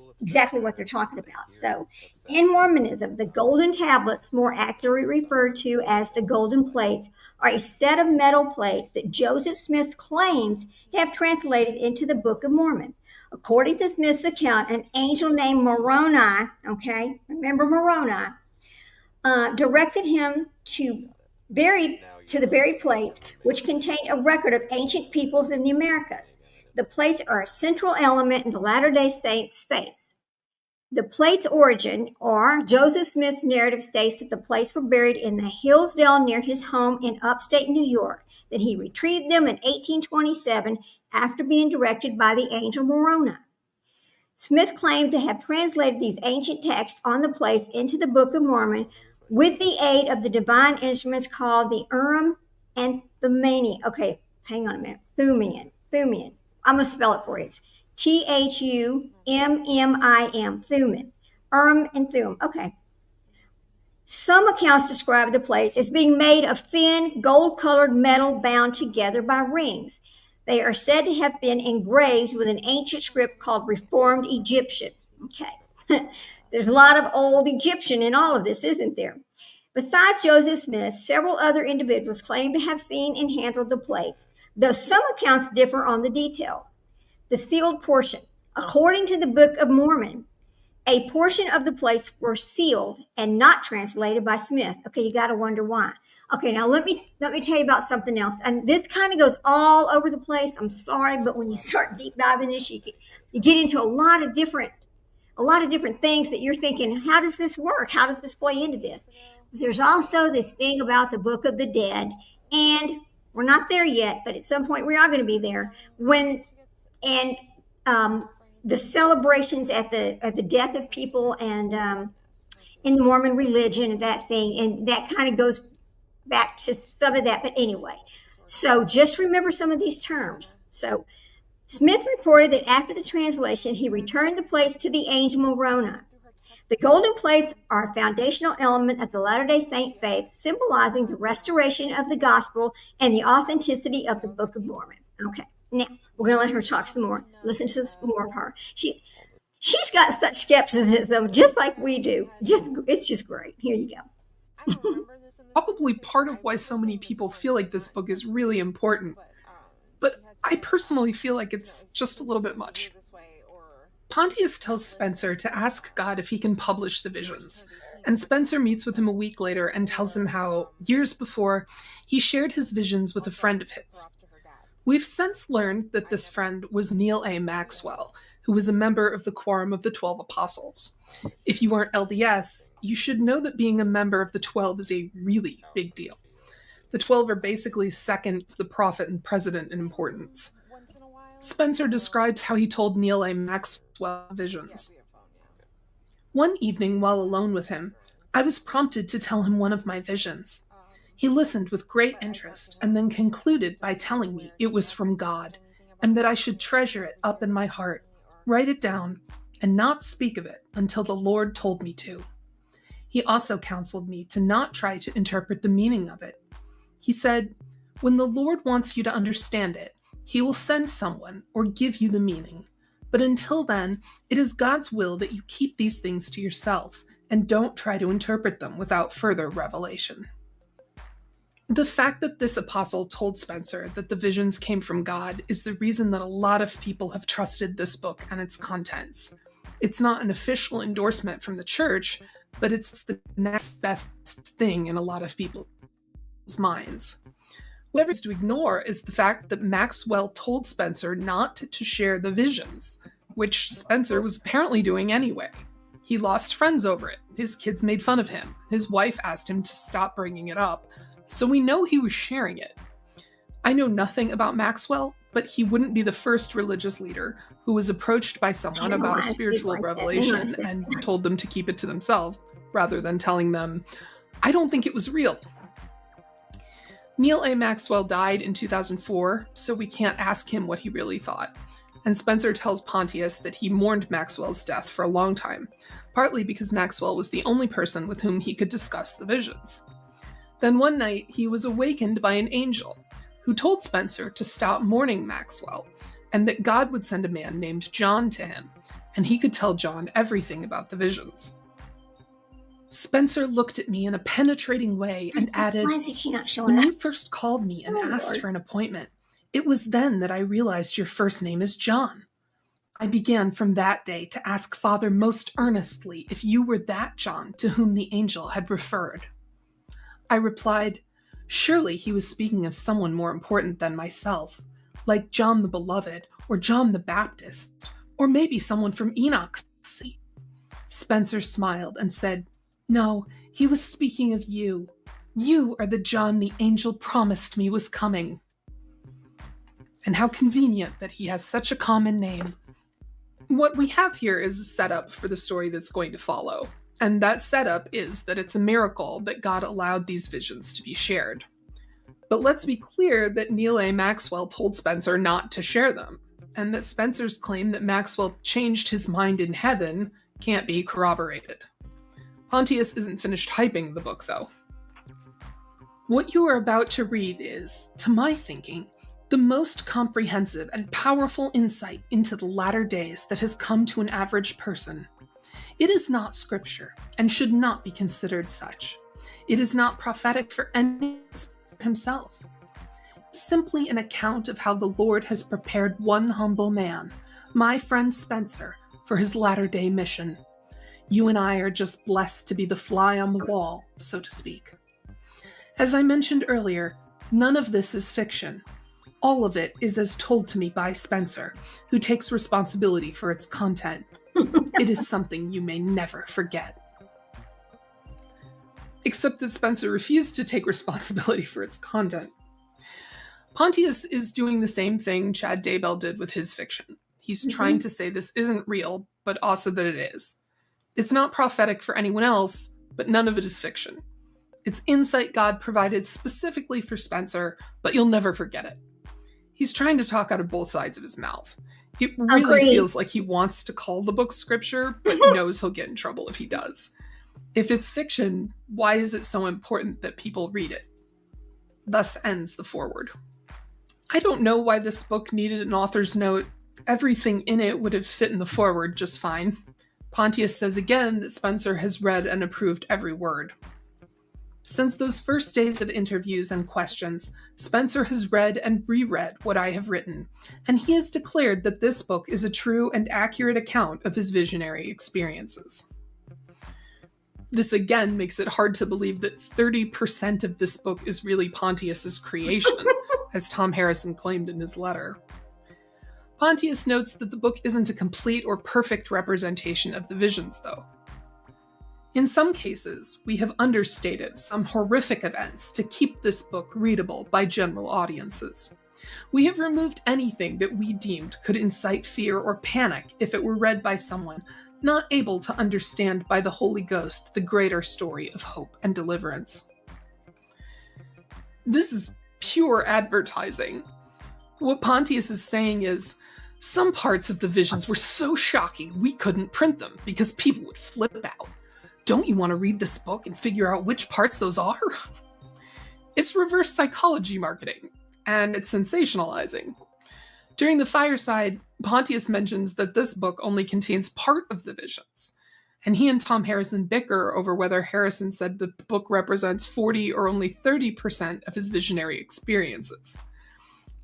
what they're talking about. So in Mormonism, the golden tablets, more accurately referred to as the golden plates, are a set of metal plates that Joseph Smith claims to have translated into the Book of Mormon. According to Smith's account, an angel named Moroni, okay, remember Moroni, directed him to the buried plates, which contain a record of ancient peoples in the Americas. The plates are a central element in the Latter-day Saints' faith. The plates' origin, or Joseph Smith's narrative, states that the plates were buried in the Hillsdale near his home in upstate New York, that he retrieved them in 1827 after being directed by the angel Moroni. Smith claimed to have translated these ancient texts on the plates into the Book of Mormon with the aid of the divine instruments called the Urim and Thummim. Okay, hang on a minute. Thummim. I'm going to spell it for you. It's Thummim. Thummim. Urim and Thummim. Okay. Some accounts describe the plates as being made of thin, gold-colored metal bound together by rings. They are said to have been engraved with an ancient script called Reformed Egyptian. Okay. There's a lot of old Egyptian in all of this, isn't there? Besides Joseph Smith, several other individuals claim to have seen and handled the plates, though some accounts differ on the details. The sealed portion. According to the Book of Mormon, a portion of the plates were sealed and not translated by Smith. Okay, you got to wonder why. Okay, now let me tell you about something else. And this kind of goes all over the place. I'm sorry, but when you start deep diving this, you get into a lot of different things that you're thinking, how does this work? How does this play into this? There's also this thing about the Book of the Dead, and we're not there yet, but at some point we are going to be there. The celebrations at the death of people and in the Mormon religion and that thing, and that kind of goes back to some of that. But anyway, so just remember some of these terms. So Smith reported that after the translation, he returned the plates to the angel Moroni. The golden plates are a foundational element of the Latter-day Saint faith, symbolizing the restoration of the gospel and the authenticity of the Book of Mormon. Okay, now we're going to let her talk some more. Listen to some more of her. She's got such skepticism, just like we do. It's just great. Here you go. Probably part of why so many people feel like this book is really important. But I personally feel like it's just a little bit much. Pontius tells Spencer to ask God if he can publish the visions, and Spencer meets with him a week later and tells him how, years before, he shared his visions with a friend of his. We've since learned that this friend was Neil A. Maxwell, who was a member of the Quorum of the 12 Apostles. If you aren't LDS, you should know that being a member of the 12 is a really big deal. The 12 are basically second to the prophet and president in importance. Spencer describes how he told Neil A. Maxwell visions. One evening, while alone with him, I was prompted to tell him one of my visions. He listened with great interest and then concluded by telling me it was from God and that I should treasure it up in my heart, write it down, and not speak of it until the Lord told me to. He also counseled me to not try to interpret the meaning of it. He said, "When the Lord wants you to understand it, He will send someone or give you the meaning. But until then, it is God's will that you keep these things to yourself and don't try to interpret them without further revelation." The fact that this apostle told Spencer that the visions came from God is the reason that a lot of people have trusted this book and its contents. It's not an official endorsement from the church, but it's the next best thing in a lot of people's minds. What is to ignore is the fact that Maxwell told Spencer not to share the visions, which Spencer was apparently doing anyway. He lost friends over it. His kids made fun of him. His wife asked him to stop bringing it up. So we know he was sharing it. I know nothing about Maxwell, but he wouldn't be the first religious leader who was approached by someone about a spiritual revelation and told them to keep it to themselves, rather than telling them, "I don't think it was real." Neil A. Maxwell died in 2004, so we can't ask him what he really thought. And Spencer tells Pontius that he mourned Maxwell's death for a long time, partly because Maxwell was the only person with whom he could discuss the visions. Then one night, he was awakened by an angel, who told Spencer to stop mourning Maxwell, and that God would send a man named John to him, and he could tell John everything about the visions. Spencer looked at me in a penetrating way and added, Why is she not showing "When up? you first called me and asked Lord. for an appointment, it was then that I realized your first name is John. I began from that day to ask Father most earnestly if you were that John to whom the angel had referred. I replied, surely he was speaking of someone more important than myself, like John the Beloved or John the Baptist, or maybe someone from Enoch's seat." Spencer smiled and said, "No, he was speaking of you. You are the John the angel promised me was coming." And how convenient that he has such a common name. What we have here is a setup for the story that's going to follow. And that setup is that it's a miracle that God allowed these visions to be shared. But let's be clear that Neil A. Maxwell told Spencer not to share them, and that Spencer's claim that Maxwell changed his mind in heaven can't be corroborated. Pontius isn't finished hyping the book, though. What you are about to read is, to my thinking, the most comprehensive and powerful insight into the latter days that has come to an average person. It is not scripture, and should not be considered such. It is not prophetic for anyone himself. It's simply an account of how the Lord has prepared one humble man, my friend Spencer, for his latter-day mission. You and I are just blessed to be the fly on the wall, so to speak. As I mentioned earlier, none of this is fiction. All of it is as told to me by Spencer, who takes responsibility for its content. It is something you may never forget. Except that Spencer refused to take responsibility for its content. Pontius is doing the same thing Chad Daybell did with his fiction. He's trying to say this isn't real, but also that it is. It's not prophetic for anyone else, but none of it is fiction. It's insight God provided specifically for Spencer, but you'll never forget it. He's trying to talk out of both sides of his mouth. It really Agreed. feels like he wants to call the book scripture, but knows he'll get in trouble if he does. If it's fiction, why is it so important that people read it? Thus ends the foreword. I don't know why this book needed an author's note. Everything in it would have fit in the foreword just fine. Pontius says again that Spencer has read and approved every word. Since those first days of interviews and questions, Spencer has read and reread what I have written, and he has declared that this book is a true and accurate account of his visionary experiences. This again makes it hard to believe that 30% of this book is really Pontius's creation, as Tom Harrison claimed in his letter. Pontius notes that the book isn't a complete or perfect representation of the visions, though. In some cases, we have understated some horrific events to keep this book readable by general audiences. We have removed anything that we deemed could incite fear or panic if it were read by someone not able to understand by the Holy Ghost the greater story of hope and deliverance. This is pure advertising. What Pontius is saying is, some parts of the visions were so shocking we couldn't print them because people would flip out. Don't you want to read this book and figure out which parts those are? It's reverse psychology marketing, and it's sensationalizing. During the fireside, Pontius mentions that this book only contains part of the visions, and he and Tom Harrison bicker over whether Harrison said the book represents 40 or only 30% of his visionary experiences.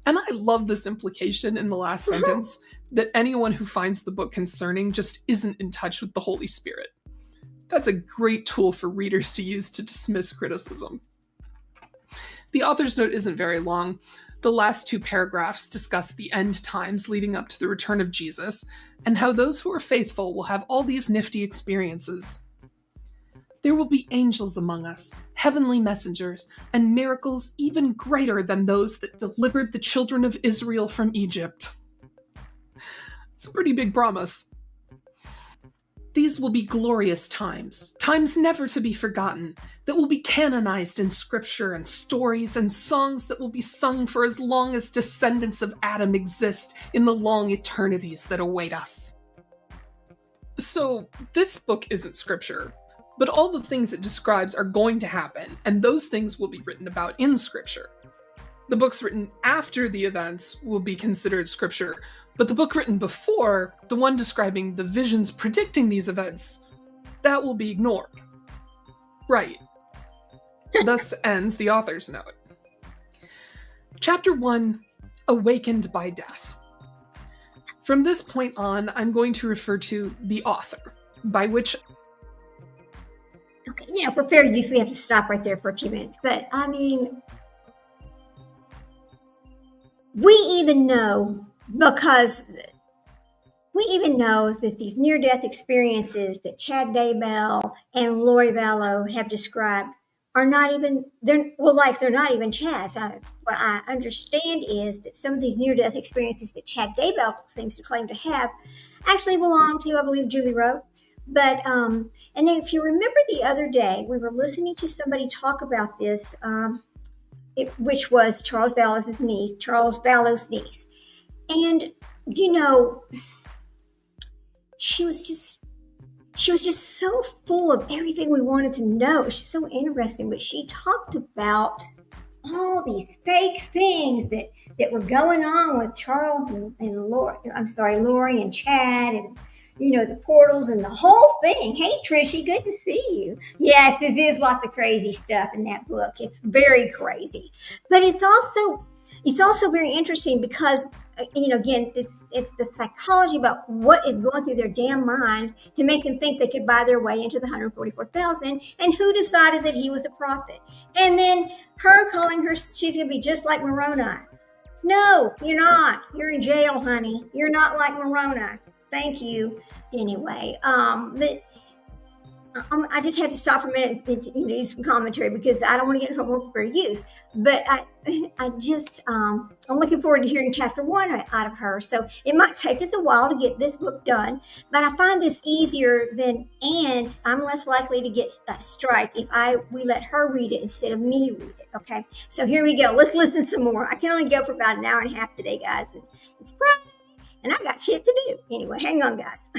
And I love this implication in the last sentence, that anyone who finds the book concerning just isn't in touch with the Holy Spirit. That's a great tool for readers to use to dismiss criticism. The author's note isn't very long. The last 2 paragraphs discuss the end times leading up to the return of Jesus, and how those who are faithful will have all these nifty experiences. There will be angels among us, heavenly messengers, and miracles even greater than those that delivered the children of Israel from Egypt. It's a pretty big promise. These will be glorious times, times never to be forgotten, that will be canonized in scripture and stories and songs that will be sung for as long as descendants of Adam exist in the long eternities that await us. So, this book isn't scripture, but all the things it describes are going to happen, and those things will be written about in scripture. The books written after the events will be considered scripture, but the book written before, the one describing the visions predicting these events, that will be ignored. Right. Thus ends the author's note. Chapter 1, Awakened by Death. From this point on, I'm going to refer to the author, by which... Okay, for fair use, we have to stop right there for a few minutes. But, I mean, we even know that these near-death experiences that Chad Daybell and Lori Vallow have described are not even, they're not even Chad's. What I understand is that some of these near-death experiences that Chad Daybell seems to claim to have actually belong to, I believe, Julie Rowe. But, and if you remember the other day, we were listening to somebody talk about this, which was Charles Vallow's niece. And, she was just so full of everything we wanted to know. It was just so interesting. But she talked about all these fake things that were going on with Charles and Lori and Chad and, the portals and the whole thing. Hey, Trishy, good to see you. Yes, this is lots of crazy stuff in that book. It's very crazy. But it's also very interesting because, again, it's the psychology about what is going through their damn mind to make them think they could buy their way into the 144,000, and who decided that he was a prophet. And then her calling her, she's going to be just like Moroni. No, you're not. You're in jail, honey. You're not like Moroni. Thank you. Anyway, I just had to stop for a minute and do some commentary because I don't want to get in trouble for use. But I'm looking forward to hearing chapter 1 out of her. So it might take us a while to get this book done, but I find this easier and I'm less likely to get a strike if we let her read it instead of me read it. Okay, so here we go. Let's listen some more. I can only go for about an hour and a half today, guys. And it's Friday, and I got shit to do. Anyway, hang on, guys.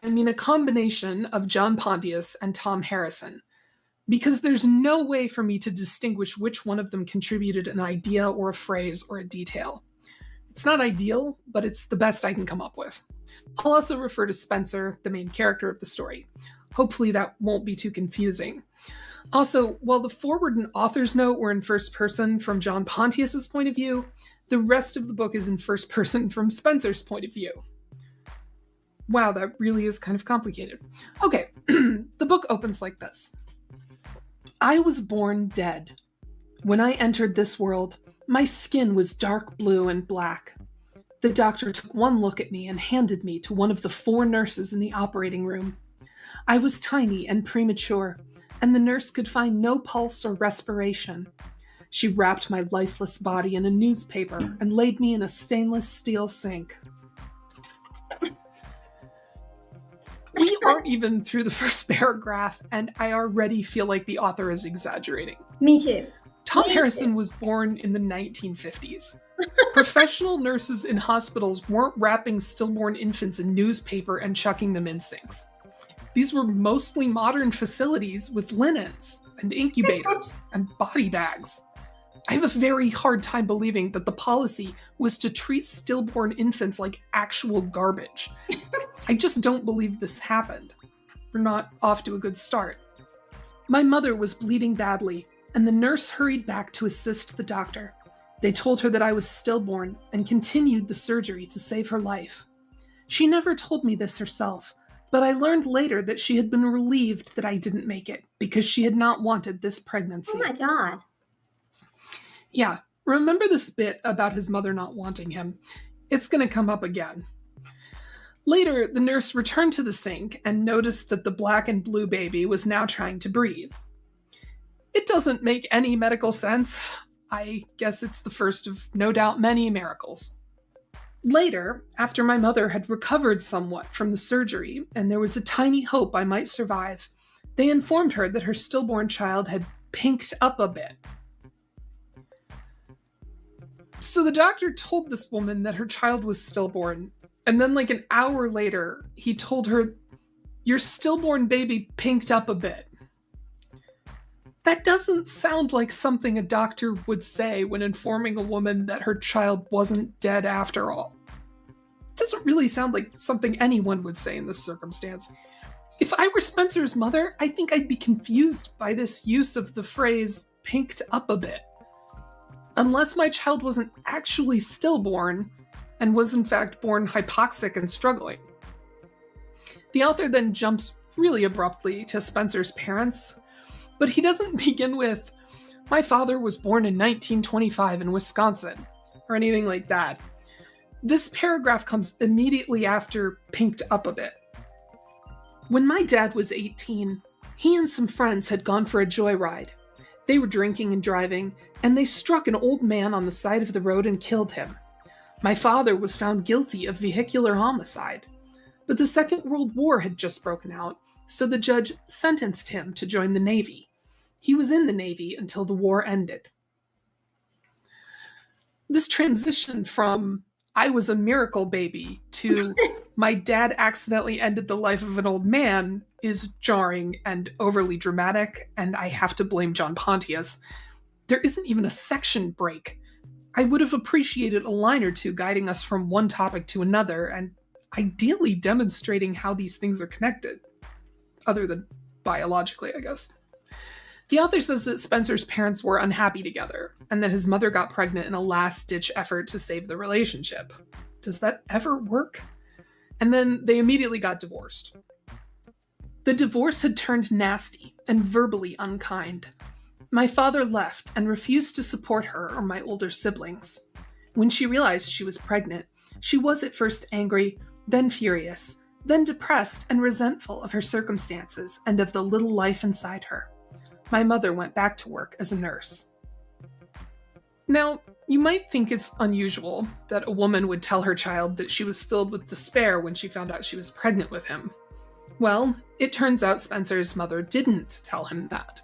A combination of John Pontius and Tom Harrison, because there's no way for me to distinguish which one of them contributed an idea or a phrase or a detail. It's not ideal, but it's the best I can come up with. I'll also refer to Spencer, the main character of the story. Hopefully that won't be too confusing. Also, while the foreword and author's note were in first person from John Pontius's point of view, the rest of the book is in first person from Spencer's point of view. Wow, that really is kind of complicated. Okay, the book opens like this. I was born dead. When I entered this world, my skin was dark blue and black. The doctor took one look at me and handed me to one of the 4 nurses in the operating room. I was tiny and premature, and the nurse could find no pulse or respiration. She wrapped my lifeless body in a newspaper and laid me in a stainless steel sink. We aren't even through the first paragraph, and I already feel like the author is exaggerating. Me too. Tom Harrison was born in the 1950s. Professional nurses in hospitals weren't wrapping stillborn infants in newspaper and chucking them in sinks. These were mostly modern facilities with linens and incubators and body bags. I have a very hard time believing that the policy was to treat stillborn infants like actual garbage. I just don't believe this happened. We're not off to a good start. My mother was bleeding badly, and the nurse hurried back to assist the doctor. They told her that I was stillborn and continued the surgery to save her life. She never told me this herself, but I learned later that she had been relieved that I didn't make it because she had not wanted this pregnancy. Oh my God. Yeah, remember this bit about his mother not wanting him? It's going to come up again. Later, the nurse returned to the sink and noticed that the black and blue baby was now trying to breathe. It doesn't make any medical sense. I guess it's the first of no doubt many miracles. Later, after my mother had recovered somewhat from the surgery and there was a tiny hope I might survive, they informed her that her stillborn child had pinked up a bit. So the doctor told this woman that her child was stillborn, and then like an hour later, he told her, "Your stillborn baby pinked up a bit." That doesn't sound like something a doctor would say when informing a woman that her child wasn't dead after all. It doesn't really sound like something anyone would say in this circumstance. If I were Spencer's mother, I think I'd be confused by this use of the phrase pinked up a bit. Unless my child wasn't actually stillborn and was in fact born hypoxic and struggling. The author then jumps really abruptly to Spencer's parents, but he doesn't begin with, "My father was born in 1925 in Wisconsin," or anything like that. This paragraph comes immediately after pinked up a bit. "When my dad was 18, he and some friends had gone for a joyride. They were drinking and driving, and they struck an old man on the side of the road and killed him. My father was found guilty of vehicular homicide, but the Second World War had just broken out, so the judge sentenced him to join the Navy. He was in the Navy until the war ended." This transition from "I was a miracle baby" to "my dad accidentally ended the life of an old man" is jarring and overly dramatic, and I have to blame John Pontius. There isn't even a section break. I would have appreciated a line or two guiding us from one topic to another, and ideally demonstrating how these things are connected. Other than biologically, I guess. The author says that Spencer's parents were unhappy together, and that his mother got pregnant in a last-ditch effort to save the relationship. Does that ever work? And then they immediately got divorced. The divorce had turned nasty and verbally unkind. My father left and refused to support her or my older siblings. When she realized she was pregnant, she was at first angry, then furious, then depressed and resentful of her circumstances and of the little life inside her. My mother went back to work as a nurse. Now, you might think it's unusual that a woman would tell her child that she was filled with despair when she found out she was pregnant with him. Well, it turns out Spencer's mother didn't tell him that.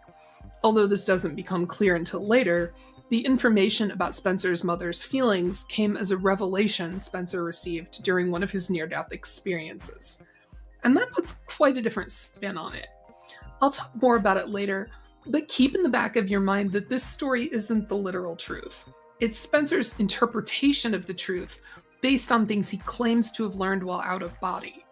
Although this doesn't become clear until later, the information about Spencer's mother's feelings came as a revelation Spencer received during one of his near-death experiences. And that puts quite a different spin on it. I'll talk more about it later, but keep in the back of your mind that this story isn't the literal truth. It's Spencer's interpretation of the truth based on things he claims to have learned while out of body.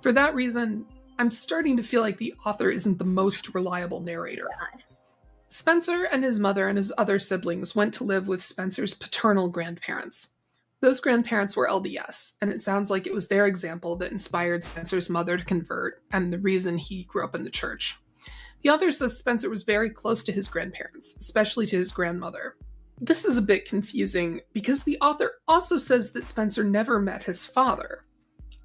For that reason, I'm starting to feel like the author isn't the most reliable narrator. Spencer and his mother and his other siblings went to live with Spencer's paternal grandparents. Those grandparents were LDS, and it sounds like it was their example that inspired Spencer's mother to convert, and the reason he grew up in the church. The author says Spencer was very close to his grandparents, especially to his grandmother. This is a bit confusing because the author also says that Spencer never met his father.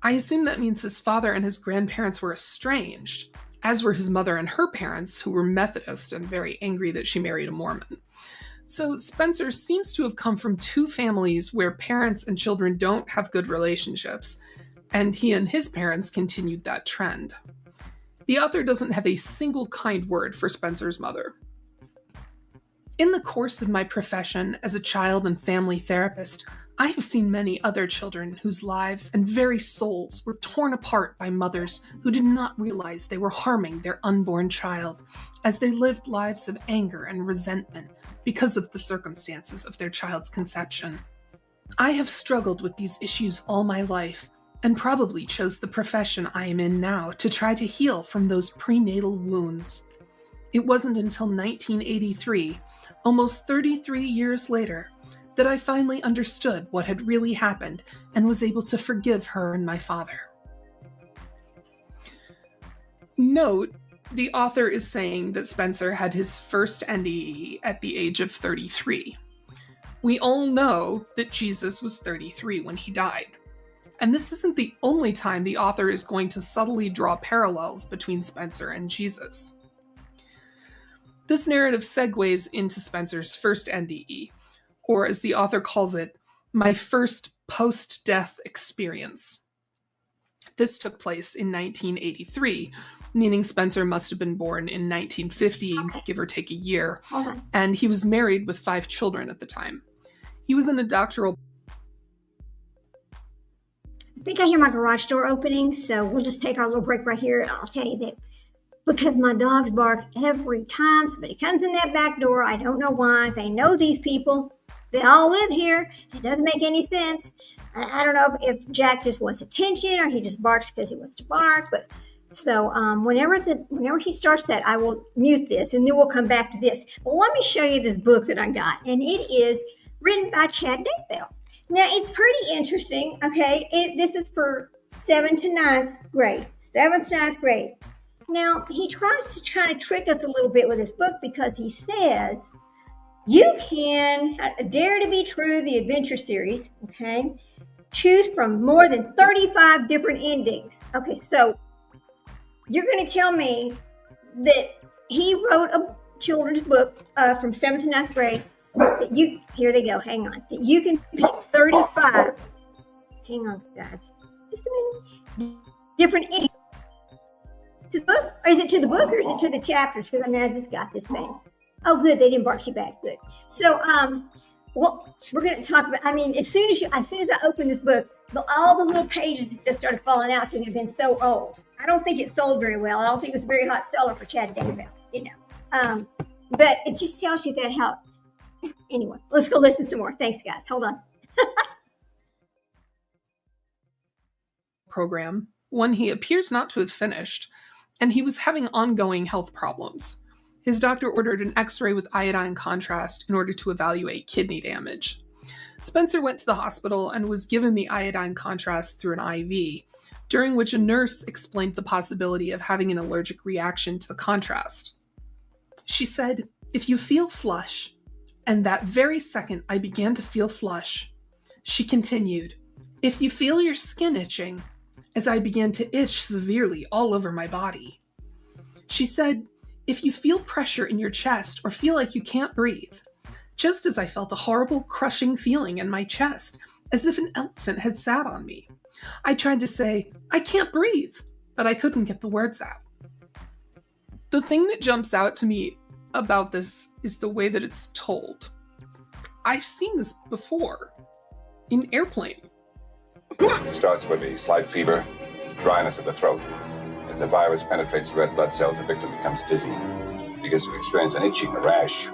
I assume that means his father and his grandparents were estranged, as were his mother and her parents, who were Methodist and very angry that she married a Mormon. So Spencer seems to have come from two families where parents and children don't have good relationships, and he and his parents continued that trend. The author doesn't have a single kind word for Spencer's mother. In the course of my profession as a child and family therapist, I have seen many other children whose lives and very souls were torn apart by mothers who did not realize they were harming their unborn child as they lived lives of anger and resentment because of the circumstances of their child's conception. I have struggled with these issues all my life, and probably chose the profession I am in now to try to heal from those prenatal wounds. It wasn't until 1983, almost 33 years later, that I finally understood what had really happened and was able to forgive her and my father. Note, the author is saying that Spencer had his first NDE at the age of 33. We all know that Jesus was 33 when he died. And this isn't the only time the author is going to subtly draw parallels between Spencer and Jesus. This narrative segues into Spencer's first NDE, or as the author calls it, my first post-death experience. This took place in 1983, meaning Spencer must have been born in 1950, give or take a year, and he was married with 5 children at the time. He was in a doctoral... I think I hear my garage door opening, so we'll just take our little break right here, and I'll tell you that because my dogs bark every time somebody comes in that back door. I don't know why. They know these people. They all live here. It doesn't make any sense. I don't know if Jack just wants attention or he just barks because he wants to bark. But so whenever he starts that, I will mute this, and then we'll come back to this. But let me show you this book that I got, and it is written by Chad Daybell. Now, it's pretty interesting, okay? This is for 7th to 9th grade. 7th to 9th grade. Now, he tries to kind of trick us a little bit with this book because he says, you can Dare to Be True, the adventure series, okay? Choose from more than 35 different endings. Okay, so you're going to tell me that he wrote a children's book from 7th to 9th grade. Here they go, hang on. That you can pick 35. Hang on, guys. Just a minute. Different endings. To the book? Or is it to the book or is it to the chapters? Because I just got this thing. Oh, good. They didn't bark you back. Good. So, well, we're going to talk about, as soon as I opened this book, all the little pages just started falling out because it had been so old. I don't think it sold very well. I don't think it was a very hot seller for Chad Daybell, But it just tells you that how, anyway, let's go listen some more. Thanks, guys. Hold on. Program, one he appears not to have finished, and he was having ongoing health problems. His doctor ordered an X-ray with iodine contrast in order to evaluate kidney damage. Spencer went to the hospital and was given the iodine contrast through an IV, during which a nurse explained the possibility of having an allergic reaction to the contrast. She said, "If you feel flush," and that very second I began to feel flush. She continued, "If you feel your skin itching," as I began to itch severely all over my body. She said, "If you feel pressure in your chest or feel like you can't breathe," just as I felt a horrible crushing feeling in my chest, as if an elephant had sat on me. I tried to say, "I can't breathe," but I couldn't get the words out. The thing that jumps out to me about this is the way that it's told. I've seen this before in Airplane. It starts with a slight fever, dryness of the throat. As the virus penetrates the red blood cells, the victim becomes dizzy, begins to experience an itching, a rash.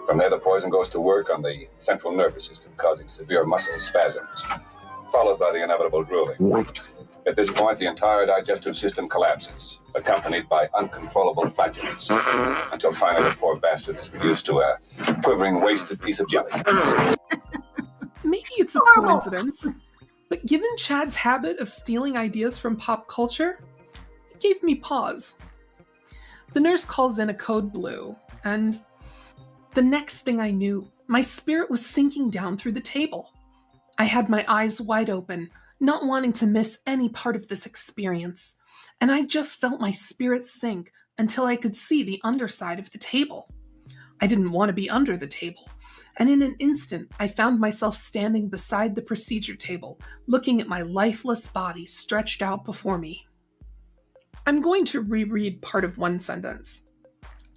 From there, the poison goes to work on the central nervous system, causing severe muscle spasms, followed by the inevitable drooling. At this point, the entire digestive system collapses, accompanied by uncontrollable flatulence, until finally the poor bastard is reduced to a quivering, wasted piece of jelly. Maybe it's a coincidence, but given Chad's habit of stealing ideas from pop culture, it gave me pause. The nurse calls in a code blue, and the next thing I knew, my spirit was sinking down through the table. I had my eyes wide open, not wanting to miss any part of this experience, and I just felt my spirit sink until I could see the underside of the table. I didn't want to be under the table, and in an instant I found myself standing beside the procedure table, looking at my lifeless body stretched out before me. I'm going to reread part of one sentence.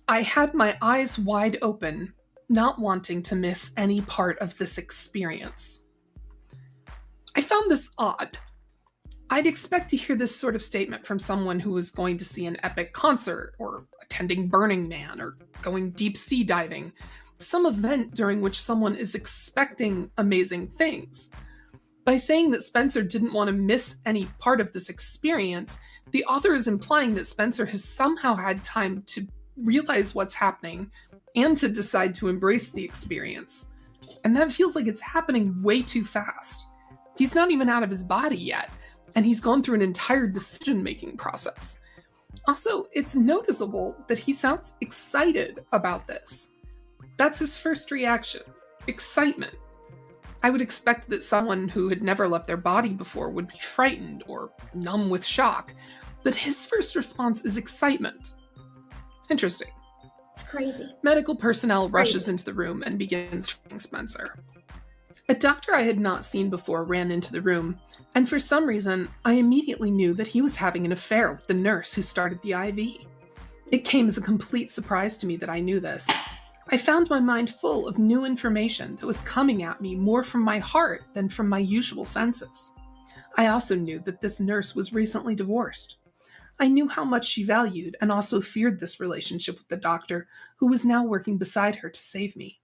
I had my eyes wide open, not wanting to miss any part of this experience. I found this odd. I'd expect to hear this sort of statement from someone who was going to see an epic concert, or attending Burning Man, or going deep sea diving, some event during which someone is expecting amazing things. By saying that Spencer didn't want to miss any part of this experience, the author is implying that Spencer has somehow had time to realize what's happening and to decide to embrace the experience. And that feels like it's happening way too fast. He's not even out of his body yet, and he's gone through an entire decision-making process. Also, it's noticeable that he sounds excited about this. That's his first reaction, excitement. I would expect that someone who had never left their body before would be frightened or numb with shock, but his first response is excitement. Interesting. It's crazy. Medical personnel rushes into the room and begins treating Spencer. A doctor I had not seen before ran into the room, and for some reason, I immediately knew that he was having an affair with the nurse who started the IV. It came as a complete surprise to me that I knew this. I found my mind full of new information that was coming at me more from my heart than from my usual senses. I also knew that this nurse was recently divorced. I knew how much she valued and also feared this relationship with the doctor, who was now working beside her to save me.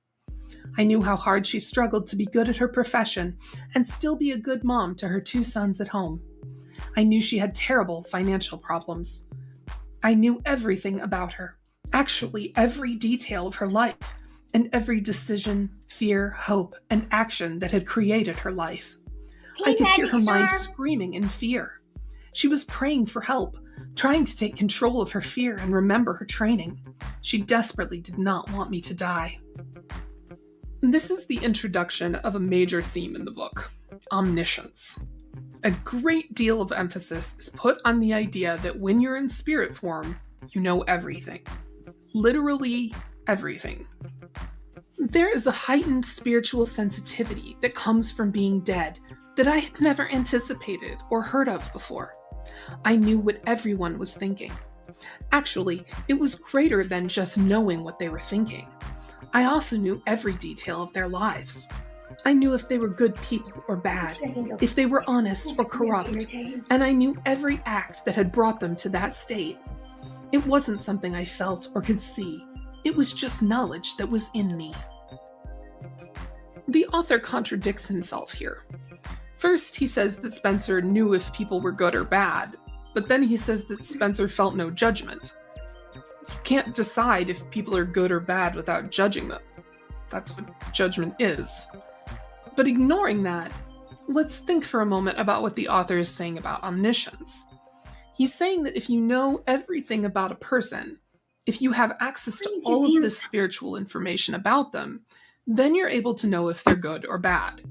I knew how hard she struggled to be good at her profession and still be a good mom to her 2 sons at home. I knew she had terrible financial problems. I knew everything about her, actually every detail of her life, and every decision, fear, hope, and action that had created her life. I could hear her mind screaming in fear. She was praying for help, trying to take control of her fear and remember her training. She desperately did not want me to die. This is the introduction of a major theme in the book, omniscience. A great deal of emphasis is put on the idea that when you're in spirit form, you know everything. Literally everything. There is a heightened spiritual sensitivity that comes from being dead that I had never anticipated or heard of before. I knew what everyone was thinking. Actually, it was greater than just knowing what they were thinking. I also knew every detail of their lives. I knew if they were good people or bad, if they were honest or corrupt, and I knew every act that had brought them to that state. It wasn't something I felt or could see. It was just knowledge that was in me. The author contradicts himself here. First, he says that Spencer knew if people were good or bad, but then he says that Spencer felt no judgment. You can't decide if people are good or bad without judging them. That's what judgment is. But ignoring that, let's think for a moment about what the author is saying about omniscience. He's saying that if you know everything about a person, if you have access to all of this spiritual information about them, then you're able to know if they're good or bad.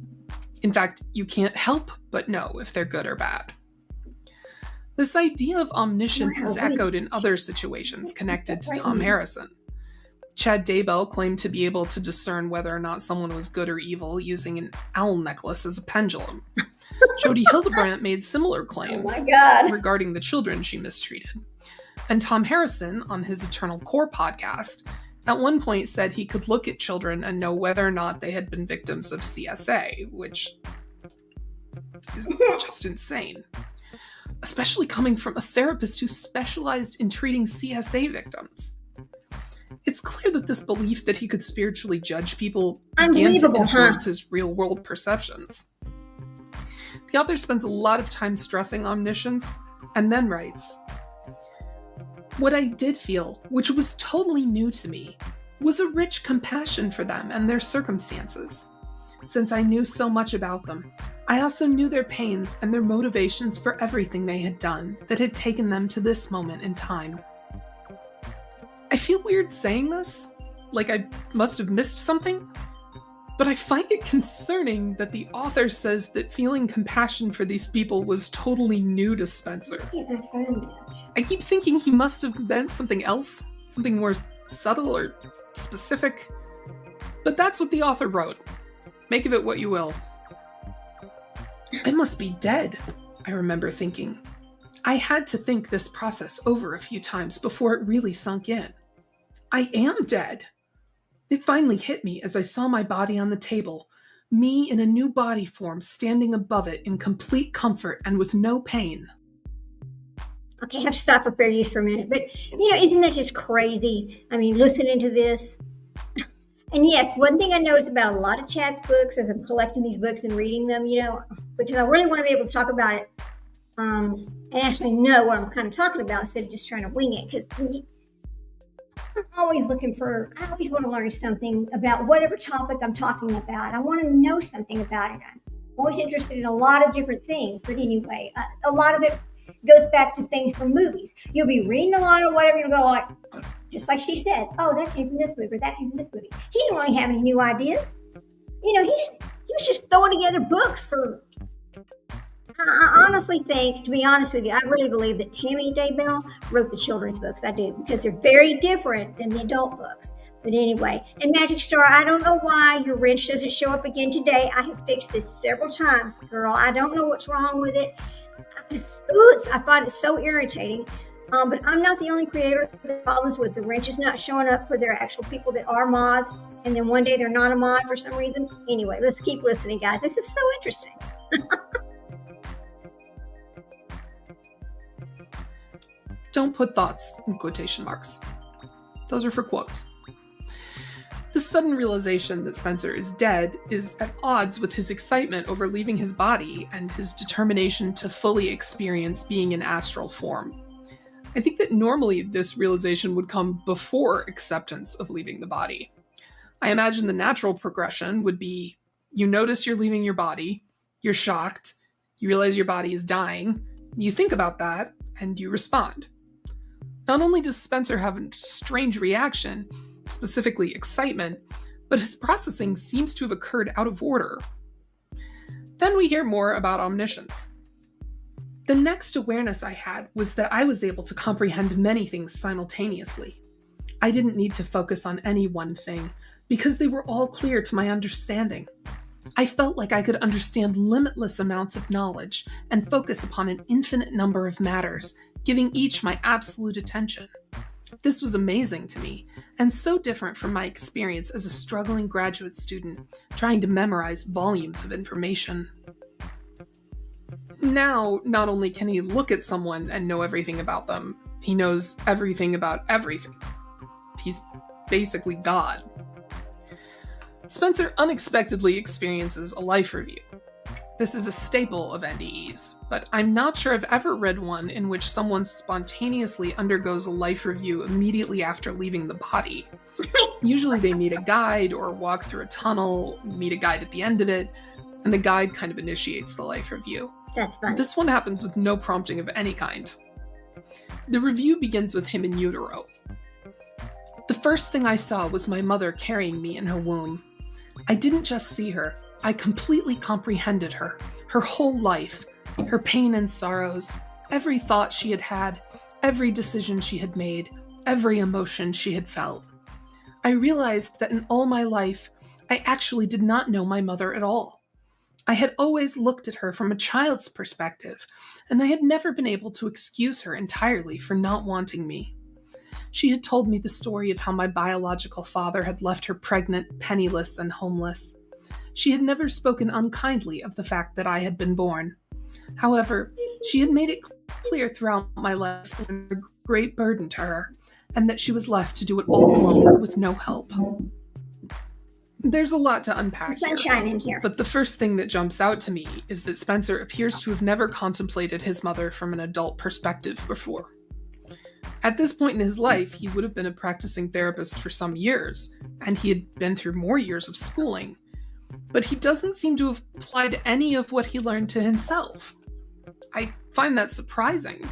In fact, you can't help but know if they're good or bad. This idea of omniscience is echoed in other situations connected to Tom Harrison. Chad Daybell claimed to be able to discern whether or not someone was good or evil using an owl necklace as a pendulum. Jodi Hildebrandt made similar claims regarding the children she mistreated. And Tom Harrison, on his Eternal Core podcast, at one point said he could look at children and know whether or not they had been victims of CSA, which is just insane. Especially coming from a therapist who specialized in treating CSA victims. It's clear that this belief that he could spiritually judge people began to influence his real-world perceptions. The author spends a lot of time stressing omniscience, and then writes, "What I did feel, which was totally new to me, was a rich compassion for them and their circumstances. Since I knew so much about them, I also knew their pains and their motivations for everything they had done that had taken them to this moment in time." I feel weird saying this, like I must have missed something, but I find it concerning that the author says that feeling compassion for these people was totally new to Spencer. I keep thinking he must have meant something else, something more subtle or specific, but that's what the author wrote. Make of it what you will. I must be dead, I remember thinking. I had to think this process over a few times before it really sunk in. I am dead. It finally hit me as I saw my body on the table, me in a new body form standing above it in complete comfort and with no pain. Okay, I have to stop for fair use for a minute, but isn't that just crazy? I mean, listening to this. And yes, one thing I noticed about a lot of Chad's books as I'm collecting these books and reading them, because I really want to be able to talk about it and actually know what I'm kind of talking about instead of just trying to wing it, because I always want to learn something about whatever topic I'm talking about. I want to know something about it. I'm always interested in a lot of different things, but anyway, a lot of it goes back to things from movies. You'll be reading a lot or whatever, you'll go like, just like she said, oh, that came from this movie, or that came from this movie. He didn't really have any new ideas. He was just throwing together books for. I honestly think, to be honest with you, I really believe that Tammy Daybell wrote the children's books. I do, because they're very different than the adult books. But anyway, and Magic Star, I don't know why your wrench doesn't show up again today. I have fixed it several times, girl. I don't know what's wrong with it. Ooh, I find it so irritating. But I'm not the only creator that problems with the wrenches not showing up for their actual people that are mods, and then one day they're not a mod for some reason. Anyway, let's keep listening, guys. This is so interesting. Don't put thoughts in quotation marks. Those are for quotes. The sudden realization that Spencer is dead is at odds with his excitement over leaving his body and his determination to fully experience being in astral form. I think that normally this realization would come before acceptance of leaving the body. I imagine the natural progression would be you notice you're leaving your body, you're shocked, you realize your body is dying, you think about that, and you respond. Not only does Spencer have a strange reaction, specifically excitement, but his processing seems to have occurred out of order. Then we hear more about omniscience. The next awareness I had was that I was able to comprehend many things simultaneously. I didn't need to focus on any one thing, because they were all clear to my understanding. I felt like I could understand limitless amounts of knowledge and focus upon an infinite number of matters, giving each my absolute attention. This was amazing to me, and so different from my experience as a struggling graduate student trying to memorize volumes of information. Now, not only can he look at someone and know everything about them, he knows everything about everything. He's basically God. Spencer unexpectedly experiences a life review. This is a staple of NDEs, but I'm not sure I've ever read one in which someone spontaneously undergoes a life review immediately after leaving the body. Usually they meet a guide or walk through a tunnel, meet a guide at the end of it, and the guide kind of initiates the life review. That's fun. This one happens with no prompting of any kind. The review begins with him in utero. The first thing I saw was my mother carrying me in her womb. I didn't just see her, I completely comprehended her whole life, her pain and sorrows, every thought she had had, every decision she had made, every emotion she had felt. I realized that in all my life, I actually did not know my mother at all. I had always looked at her from a child's perspective, and I had never been able to excuse her entirely for not wanting me. She had told me the story of how my biological father had left her pregnant, penniless, and homeless. She had never spoken unkindly of the fact that I had been born. However, she had made it clear throughout my life that I was a great burden to her, and that she was left to do it all alone with no help. There's a lot to unpack Sunshine in here. but the first thing that jumps out to me is that Spencer appears to have never contemplated his mother from an adult perspective before. At this point in his life, he would have been a practicing therapist for some years, and he had been through more years of schooling. But he doesn't seem to have applied any of what he learned to himself. I find that surprising.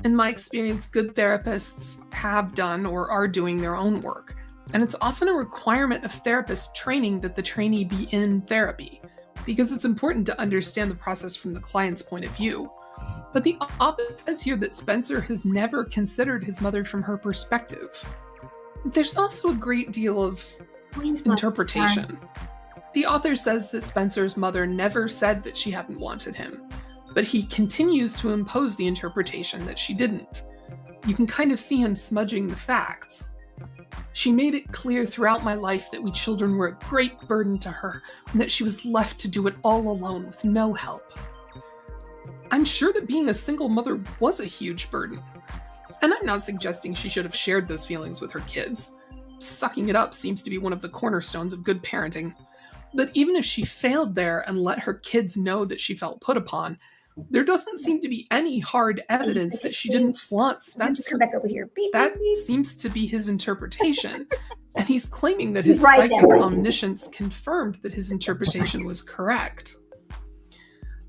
In my experience, good therapists have done or are doing their own work, and it's often a requirement of therapist training that the trainee be in therapy, because it's important to understand the process from the client's point of view. But the author says here that Spencer has never considered his mother from her perspective. There's also a great deal of interpretation. The author says that Spencer's mother never said that she hadn't wanted him, but he continues to impose the interpretation that she didn't. You can kind of see him smudging the facts. She made it clear throughout my life that we children were a great burden to her, and that she was left to do it all alone with no help. I'm sure that being a single mother was a huge burden, and I'm not suggesting she should have shared those feelings with her kids. Sucking it up seems to be one of the cornerstones of good parenting. But even if she failed there and let her kids know that she felt put upon, there doesn't seem to be any hard evidence that she didn't flaunt Spencer. Come back over here. Beep, That beep, beep. seems to be his interpretation, and he's claiming that his He's right psychic that way. omniscience confirmed that his interpretation was correct.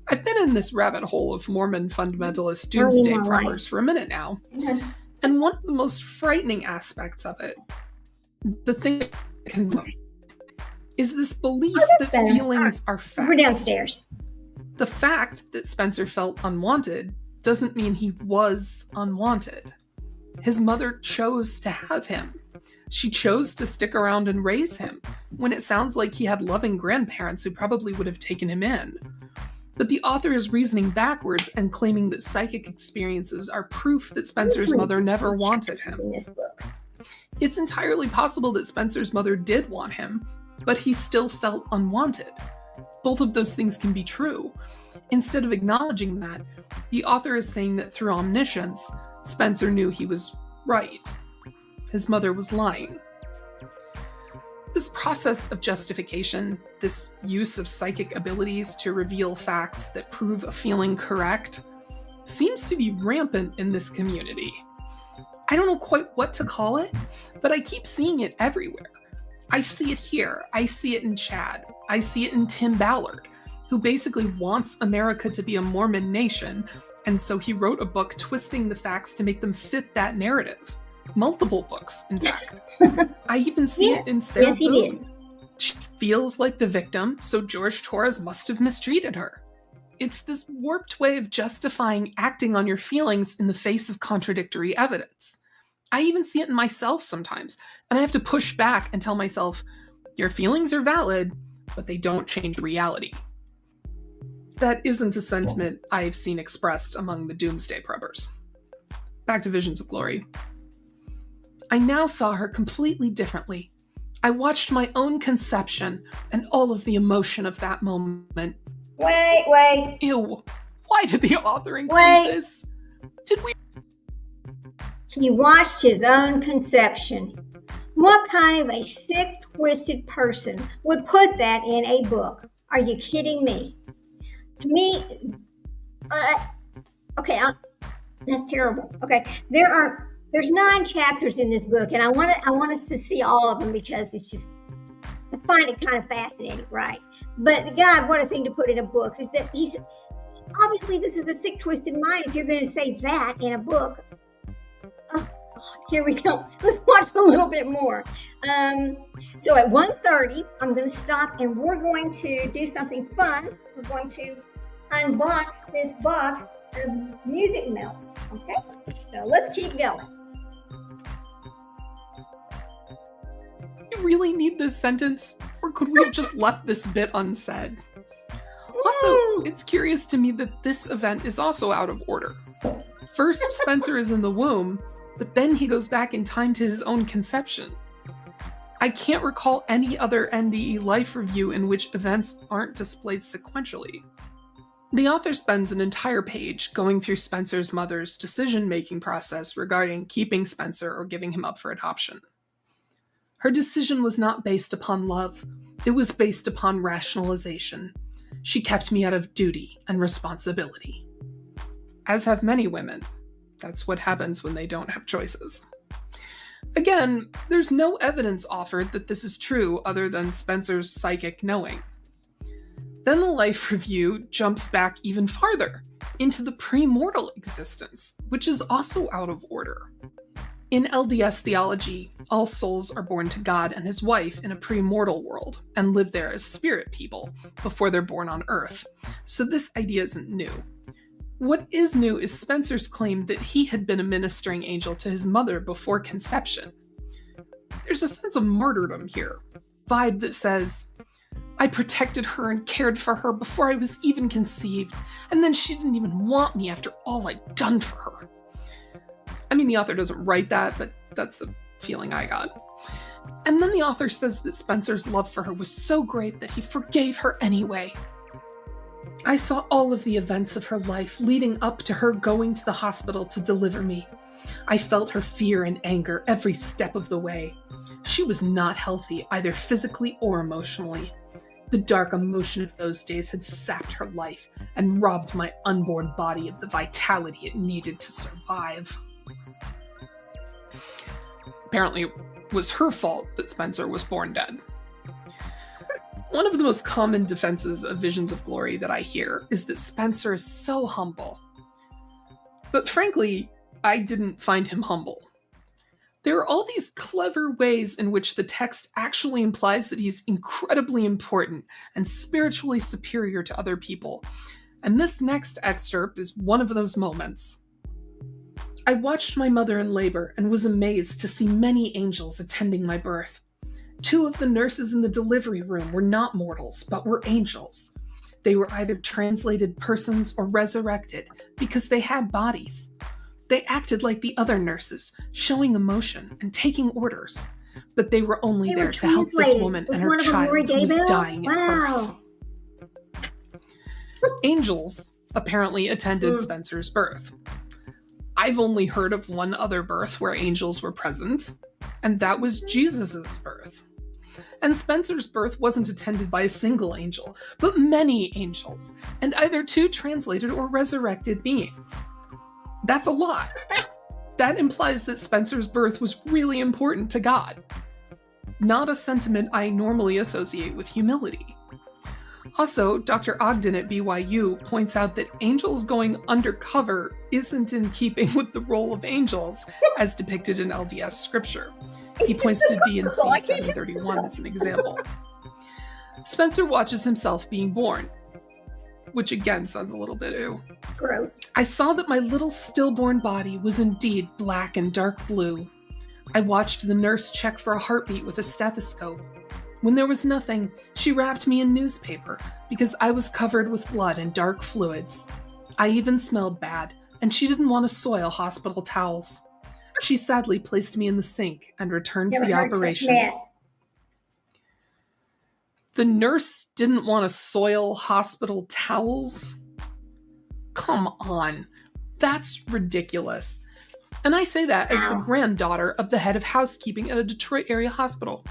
I've been in this rabbit hole of Mormon fundamentalist doomsday my life. preppers for a minute now, Okay. and one of the most frightening aspects of it, the thing that can is this belief Oh, that that's better. feelings are facts. We're downstairs. The fact that Spencer felt unwanted doesn't mean he was unwanted. His mother chose to have him. She chose to stick around and raise him, when it sounds like he had loving grandparents who probably would have taken him in. But the author is reasoning backwards and claiming that psychic experiences are proof that Spencer's mother never wanted him. In this book. It's entirely possible that Spencer's mother did want him, but he still felt unwanted. Both of those things can be true. Instead of acknowledging that, the author is saying that through omniscience, Spencer knew he was right. His mother was lying. This process of justification, this use of psychic abilities to reveal facts that prove a feeling correct, seems to be rampant in this community. I don't know quite what to call it, but I keep seeing it everywhere. I see it here. I see it in Chad. I see it in Tim Ballard, who basically wants America to be a Mormon nation, and so he wrote a book twisting the facts to make them fit that narrative. Multiple books, in fact. I even see it in Sarah Yes, he Boone. did. She feels like the victim, so George Torres must have mistreated her. It's this warped way of justifying acting on your feelings in the face of contradictory evidence. I even see it in myself sometimes, and I have to push back and tell myself, your feelings are valid, but they don't change reality. That isn't a sentiment I've seen expressed among the Doomsday Preppers. Back to Visions of Glory. I now saw her completely differently. I watched my own conception and all of the emotion of that moment. Wait. Ew. Why did the author include Wait. this? Did we? He watched his own conception. What kind of a sick, twisted person would put that in a book? Are you kidding me? To me, okay, that's terrible. Okay, there's 9 chapters in this book, and I want us to see all of them because it's just, I find it kind of fascinating, right? But God, what a thing to put in a book! Is that he's obviously this is a sick, twisted mind. If you're going to say that in a book, oh, here we go. Let's watch a little bit more. So at 1:30, I'm going to stop, and we're going to do something fun. We're going to unbox this box of music melts. Okay, so let's keep going. You really need this sentence, or could we have just left this bit unsaid? Also, it's curious to me that this event is also out of order. First, Spencer is in the womb, but then he goes back in time to his own conception. I can't recall any other NDE life review in which events aren't displayed sequentially. The author spends an entire page going through Spencer's mother's decision-making process regarding keeping Spencer or giving him up for adoption. Her decision was not based upon love, it was based upon rationalization. She kept me out of duty and responsibility. As have many women. That's what happens when they don't have choices. Again, there's no evidence offered that this is true other than Spencer's psychic knowing. Then the life review jumps back even farther, into the premortal existence, which is also out of order. In LDS theology, all souls are born to God and his wife in a premortal world, and live there as spirit people before they're born on Earth, so this idea isn't new. What is new is Spencer's claim that he had been a ministering angel to his mother before conception. There's a sense of martyrdom here, vibe that says, I protected her and cared for her before I was even conceived, and then she didn't even want me after all I'd done for her. I mean, the author doesn't write that, but that's the feeling I got. And then the author says that Spencer's love for her was so great that he forgave her anyway. I saw all of the events of her life leading up to her going to the hospital to deliver me. I felt her fear and anger every step of the way. She was not healthy, either physically or emotionally. The dark emotion of those days had sapped her life and robbed my unborn body of the vitality it needed to survive. Apparently, it was her fault that Spencer was born dead. One of the most common defenses of Visions of Glory that I hear is that Spencer is so humble. But frankly, I didn't find him humble. There are all these clever ways in which the text actually implies that he's incredibly important and spiritually superior to other people, and this next excerpt is one of those moments. I watched my mother in labor and was amazed to see many angels attending my birth. 2 of the nurses in the delivery room were not mortals, but were angels. They were either translated persons or resurrected because they had bodies. They acted like the other nurses, showing emotion and taking orders. But they were only They there were to help this translated. woman Was and her one of them child Lori who was Daybell? dying at birth. Wow. Angels apparently attended Spencer's birth. I've only heard of one other birth where angels were present, and that was Jesus's birth. And Spencer's birth wasn't attended by a single angel, but many angels, and either 2 translated or resurrected beings. That's a lot. That implies that Spencer's birth was really important to God. Not a sentiment I normally associate with humility. Also, Dr. Ogden at BYU points out that angels going undercover isn't in keeping with the role of angels as depicted in LDS scripture. He points to D&C 731 as an example. Spencer watches himself being born, which again sounds a little bit ew. Gross. I saw that my little stillborn body was indeed black and dark blue. I watched the nurse check for a heartbeat with a stethoscope. When there was nothing, she wrapped me in newspaper because I was covered with blood and dark fluids. I even smelled bad, and she didn't want to soil hospital towels. She sadly placed me in the sink and returned to Never the heard such operation. mess. The nurse didn't want to soil hospital towels? Come on. That's ridiculous. And I say that as the granddaughter of the head of housekeeping at a Detroit area hospital.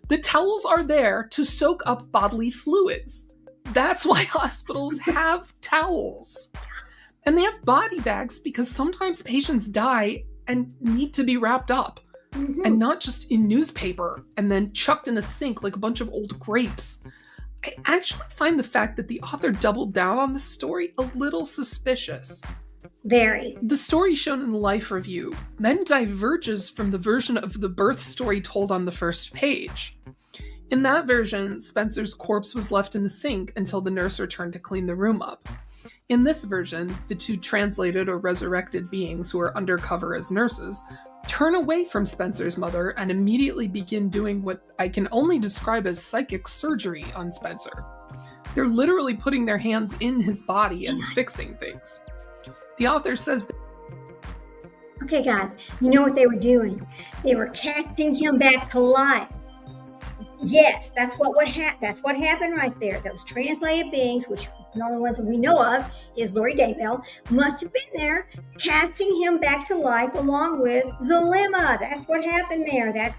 The towels are there to soak up bodily fluids. That's why hospitals have towels. And they have body bags because sometimes patients die and need to be wrapped up. And not just in newspaper and then chucked in a sink like a bunch of old grapes. I actually find the fact that the author doubled down on this story a little suspicious. Very. The story shown in the Life Review then diverges from the version of the birth story told on the first page. In that version, Spencer's corpse was left in the sink until the nurse returned to clean the room up. In this version, the 2 translated or resurrected beings who are undercover as nurses turn away from Spencer's mother and immediately begin doing what I can only describe as psychic surgery on Spencer. They're literally putting their hands in his body and fixing things. The author says that Okay, guys, you know what they were doing? They were casting him back to life. Yes, that's what happened right there. Those translated beings, which the only ones that we know of is Lori Daybell, must have been there casting him back to life along with Zulema. That's what happened there. That's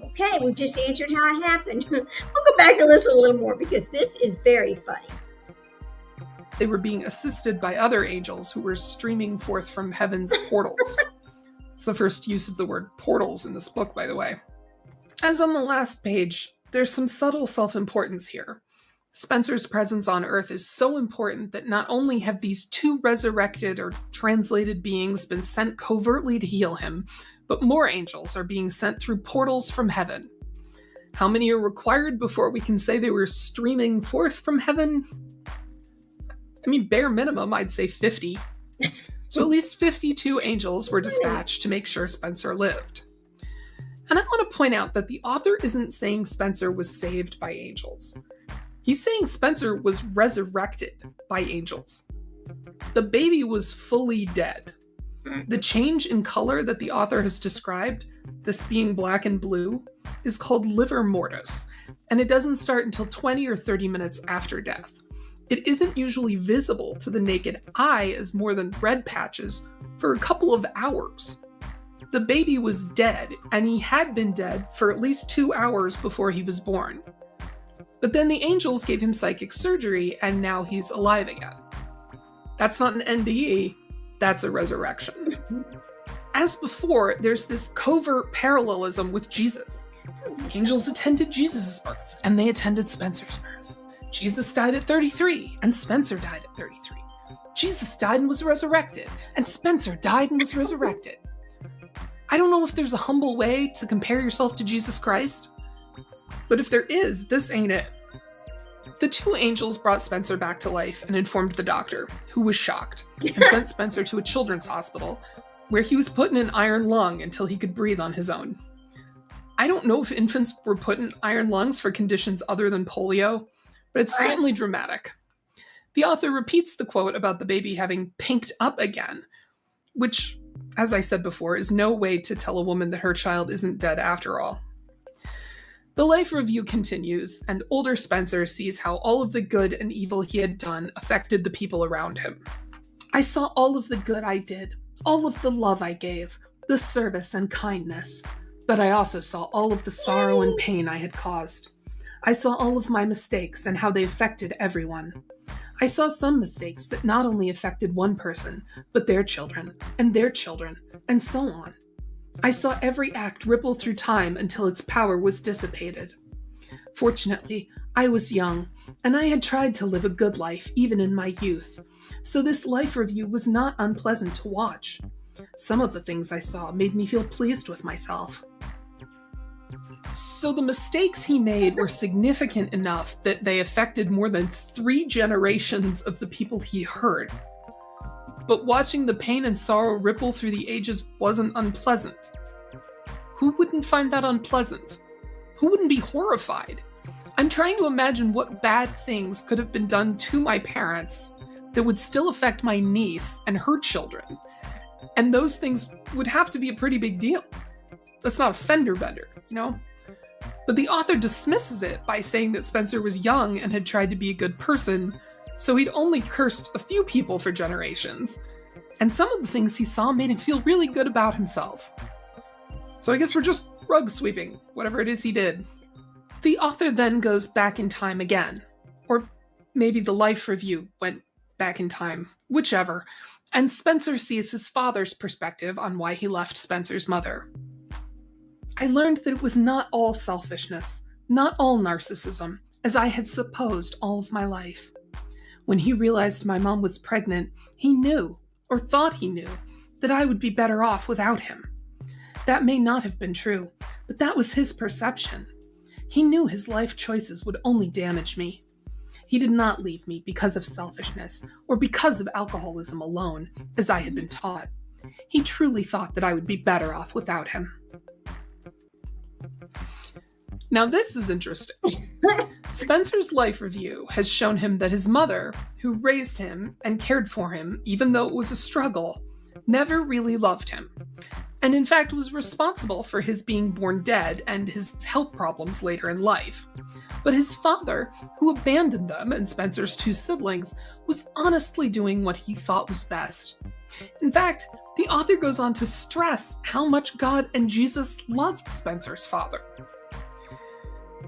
okay. We've just answered how it happened. We'll go back and listen a little more because this is very funny. they were being assisted by other angels who were streaming forth from heaven's portals. It's the first use of the word portals in this book, by the way. As on the last page, there's some subtle self-importance here. Spencer's presence on Earth is so important that not only have these two resurrected or translated beings been sent covertly to heal him, but more angels are being sent through portals from heaven. How many are required before we can say they were streaming forth from heaven? I mean, bare minimum, I'd say 50. So at least 52 angels were dispatched to make sure Spencer lived. And I want to point out that the author isn't saying Spencer was saved by angels. He's saying Spencer was resurrected by angels. The baby was fully dead. The change in color that the author has described, this being black and blue, is called livor mortis, and it doesn't start until 20 or 30 minutes after death. It isn't usually visible to the naked eye as more than red patches for a couple of hours. The baby was dead, and he had been dead for at least 2 hours before he was born. But then the angels gave him psychic surgery, and now he's alive again. That's not an NDE, that's a resurrection. As before, there's this covert parallelism with Jesus. Angels attended Jesus' birth, and they attended Spencer's birth. Jesus died at 33, and Spencer died at 33. Jesus died and was resurrected, and Spencer died and was resurrected. I don't know if there's a humble way to compare yourself to Jesus Christ, but if there is, this ain't it. The two angels brought Spencer back to life and informed the doctor, who was shocked, and sent Spencer to a children's hospital, where he was put in an iron lung until he could breathe on his own. I don't know if infants were put in iron lungs for conditions other than polio, but it's certainly dramatic. The author repeats the quote about the baby having pinked up again, which, as I said before, is no way to tell a woman that her child isn't dead after all. The life review continues, and older Spencer sees how all of the good and evil he had done affected the people around him. I saw all of the good I did, all of the love I gave, the service and kindness, but I also saw all of the sorrow and pain I had caused. I saw all of my mistakes and how they affected everyone. I saw some mistakes that not only affected one person, but their children, and so on. I saw every act ripple through time until its power was dissipated. Fortunately, I was young, and I had tried to live a good life even in my youth, so this life review was not unpleasant to watch. Some of the things I saw made me feel pleased with myself. So the mistakes he made were significant enough that they affected more than 3 generations of the people he hurt. But watching the pain and sorrow ripple through the ages wasn't unpleasant. Who wouldn't find that unpleasant? Who wouldn't be horrified? I'm trying to imagine what bad things could have been done to my parents that would still affect my niece and her children. And those things would have to be a pretty big deal. That's not a fender bender, you know? But the author dismisses it by saying that Spencer was young and had tried to be a good person, so he'd only cursed a few people for generations, and some of the things he saw made him feel really good about himself. So I guess we're just rug sweeping, whatever it is he did. The author then goes back in time again, or maybe the life review went back in time, whichever, and Spencer sees his father's perspective on why he left Spencer's mother. I learned that it was not all selfishness, not all narcissism, as I had supposed all of my life. When he realized my mom was pregnant, he knew, or thought he knew, that I would be better off without him. That may not have been true, but that was his perception. He knew his life choices would only damage me. He did not leave me because of selfishness, or because of alcoholism alone, as I had been taught. He truly thought that I would be better off without him. Now this is interesting. Spencer's life review has shown him that his mother, who raised him and cared for him, even though it was a struggle, never really loved him, and in fact was responsible for his being born dead and his health problems later in life. But his father, who abandoned them and Spencer's 2 siblings, was honestly doing what he thought was best. In fact, the author goes on to stress how much God and Jesus loved Spencer's father.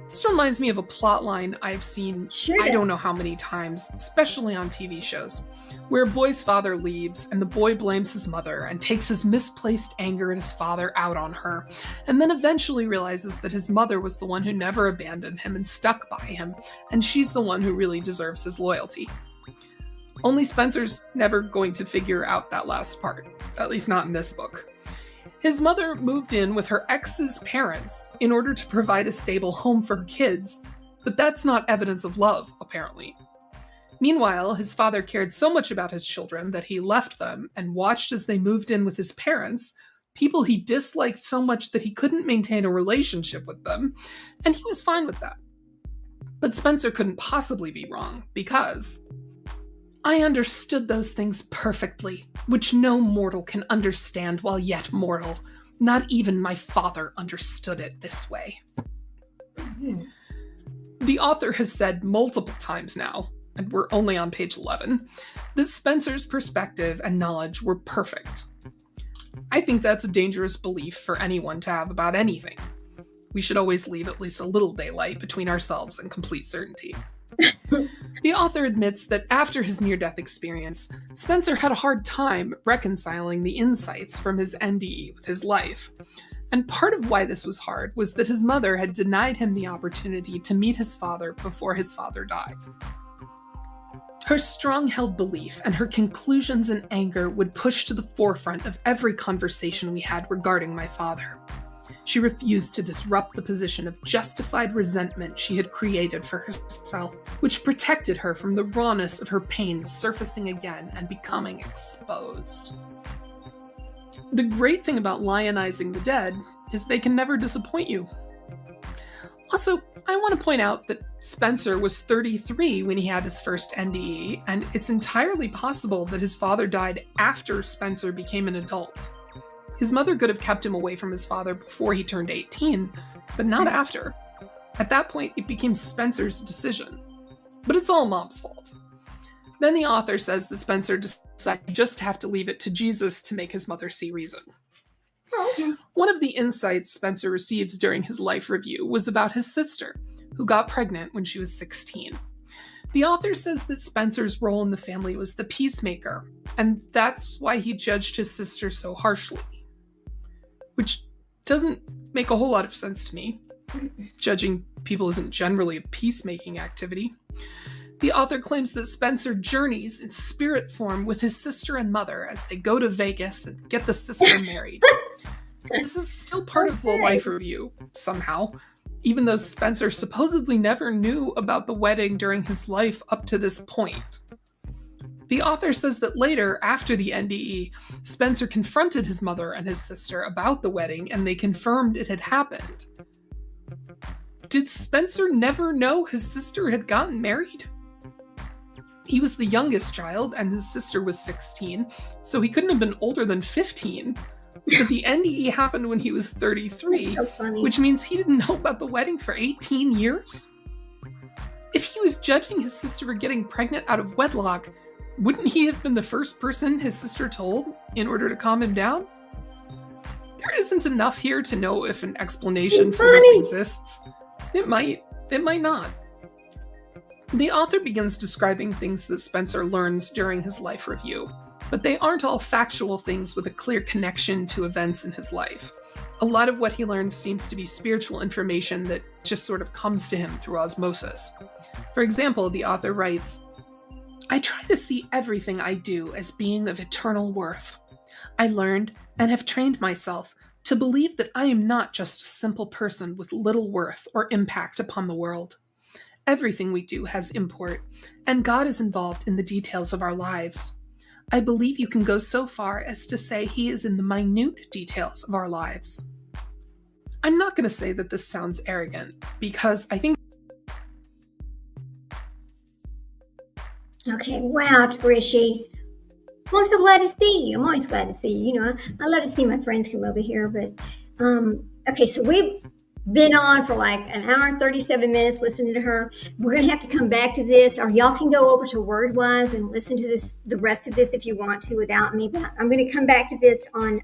This reminds me of a plot line I've seen I don't know how many times, especially on TV shows, where a boy's father leaves and the boy blames his mother and takes his misplaced anger at his father out on her, and then eventually realizes that his mother was the one who never abandoned him and stuck by him, and she's the one who really deserves his loyalty. Only Spencer's never going to figure out that last part, at least not in this book. His mother moved in with her ex's parents in order to provide a stable home for her kids, but that's not evidence of love, apparently. Meanwhile, his father cared so much about his children that he left them and watched as they moved in with his parents, people he disliked so much that he couldn't maintain a relationship with them, and he was fine with that. But Spencer couldn't possibly be wrong, because I understood those things perfectly, which no mortal can understand while yet mortal. Not even my father understood it this way. The author has said multiple times now, and we're only on page 11, that Spencer's perspective and knowledge were perfect. I think that's a dangerous belief for anyone to have about anything. We should always leave at least a little daylight between ourselves and complete certainty. The author admits that after his near-death experience, Spencer had a hard time reconciling the insights from his NDE with his life. And part of why this was hard was that his mother had denied him the opportunity to meet his father before his father died. Her strong-held belief and her conclusions and anger would push to the forefront of every conversation we had regarding my father. She refused to disrupt the position of justified resentment she had created for herself, which protected her from the rawness of her pain surfacing again and becoming exposed. The great thing about lionizing the dead is they can never disappoint you. Also, I want to point out that Spencer was 33 when he had his first NDE, and it's entirely possible that his father died after Spencer became an adult. His mother could have kept him away from his father before he turned 18, but not after. At that point, it became Spencer's decision. But it's all Mom's fault. Then the author says that Spencer decided to just have to leave it to Jesus to make his mother see reason. One of the insights Spencer receives during his life review was about his sister, who got pregnant when she was 16. The author says that Spencer's role in the family was the peacemaker, and that's why he judged his sister so harshly. Which doesn't make a whole lot of sense to me. Judging people isn't generally a peacemaking activity. The author claims that Spencer journeys in spirit form with his sister and mother as they go to Vegas and get the sister married. This is still part of the life review, somehow, even though Spencer supposedly never knew about the wedding during his life up to this point. The author says that later, after the NDE, Spencer confronted his mother and his sister about the wedding, and they confirmed it had happened. Did Spencer never know his sister had gotten married? He was the youngest child, and his sister was 16, so he couldn't have been older than 15. But the NDE happened when he was 33, so funny. which means he didn't know about the wedding for 18 years? If he was judging his sister for getting pregnant out of wedlock, wouldn't he have been the first person his sister told in order to calm him down? There isn't enough here to know if an explanation for this exists. It might not. The author begins describing things that Spencer learns during his life review, but they aren't all factual things with a clear connection to events in his life. A lot of what he learns seems to be spiritual information that just sort of comes to him through osmosis. For example, the author writes, "I try to see everything I do as being of eternal worth. I learned and have trained myself to believe that I am not just a simple person with little worth or impact upon the world. Everything we do has import, and God is involved in the details of our lives. I believe you can go so far as to say He is in the minute details of our lives." I'm not going to say that this sounds arrogant, because I think... Okay, wow, Trishy. I'm so glad to see you. I'm always glad to see you. You know, I love to see my friends come over here, but, okay, so we've been on for like an hour and 37 minutes listening to her. We're going to have to come back to this, or y'all can go over to WordWise and listen to this, the rest of this if you want to without me, but I'm going to come back to this on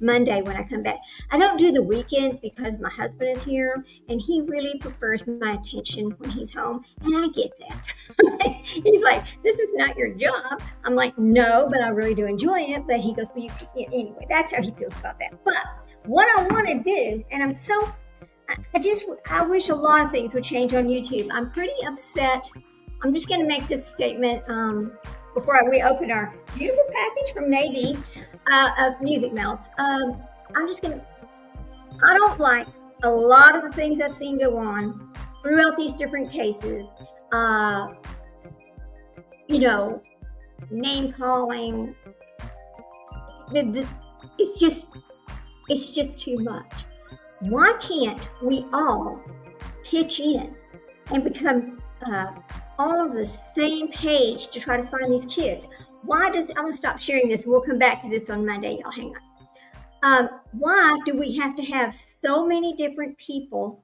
Monday when I come back. I don't do the weekends because my husband is here and he really prefers my attention when he's home, and I get that. He's like, "This is not your job." I'm like, "No, but I really do enjoy it." But he goes, "Well, anyway, that's how he feels about that." But what I want to do, and I wish a lot of things would change on YouTube. I'm pretty upset. I'm just going to make this statement before we open our beautiful package from Nadie of Music Mouths. I don't like a lot of the things I've seen go on throughout these different cases. Name calling. It's just too much. Why can't we all pitch in and become all on the same page to try to find these kids? I'm going to stop sharing this. We'll come back to this on Monday. Y'all hang on. Why do we have to have so many different people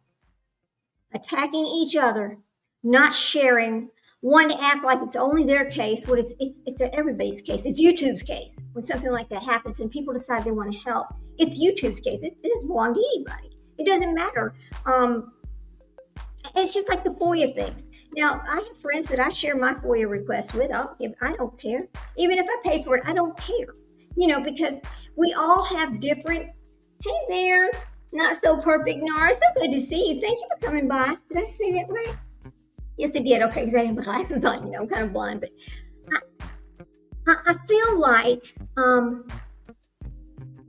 attacking each other, not sharing, one to act like it's only their case? What it's everybody's case. It's YouTube's case. When something like that happens and people decide they want to help, it's YouTube's case. It doesn't belong to anybody. It doesn't matter. It's just like the FOIA things. Now, I have friends that I share my FOIA requests with. I don't care. Even if I pay for it, I don't care. Because we all have different, hey there, not so perfect Nora. So good to see you. Thank you for coming by. Did I say that right? Yes, I did. Okay, because I have my glasses on. I'm kind of blind. But I feel like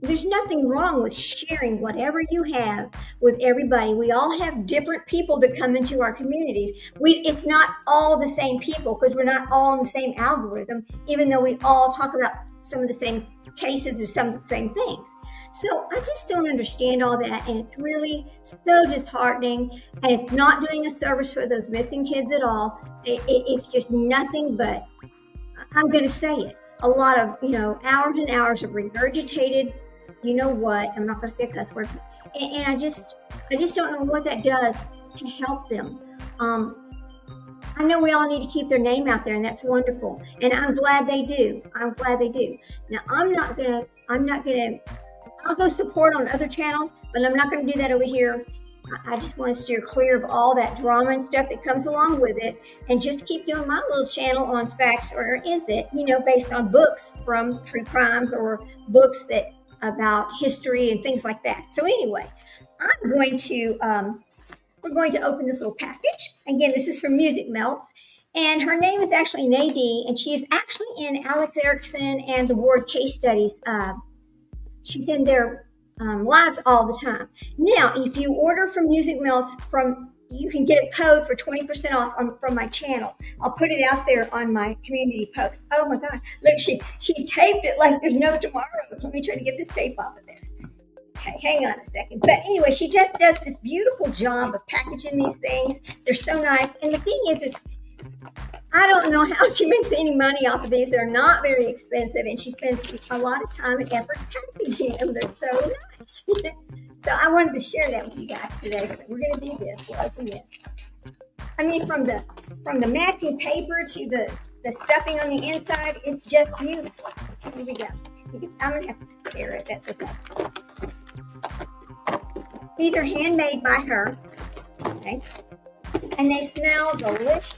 there's nothing wrong with sharing whatever you have with everybody. We all have different people that come into our communities. It's not all the same people because we're not all in the same algorithm, even though we all talk about some of the same cases or some of the same things. So I just don't understand all that, and it's really so disheartening, and it's not doing a service for those missing kids at all. It's just nothing but, I'm going to say it, a lot of, hours and hours of regurgitated, you know what, I'm not going to say a cuss word, and I just don't know what that does to help them. I know we all need to keep their name out there, and that's wonderful. And I'm glad they do. Now, I'll go support on other channels, but I'm not going to do that over here. I just want to steer clear of all that drama and stuff that comes along with it, and just keep doing my little channel on facts, or is it, based on books from true crimes or books that about history and things like that. So anyway, we're going to open this little package. Again, this is from Music Melts, and her name is actually Nadine, and she is actually in Alex Erickson and the Ward case studies. She's in their lives all the time. Now, if you order from Music Melts, you can get a code for 20% off from my channel. I'll put it out there on my community post. Oh my God, look, she taped it like there's no tomorrow. Let me try to get this tape off of there. Okay, hang on a second. But anyway, she just does this beautiful job of packaging these things. They're so nice. And the thing is I don't know how she makes any money off of these. They're not very expensive, and she spends a lot of time and effort packaging them. They're so nice. So I wanted to share that with you guys today. So we're going to do this. We'll open this. I mean, from the matching paper to the stuffing on the inside, it's just beautiful. Here we go. I'm going to have to scare it. That's okay. These are handmade by her. Okay. And they smell delicious.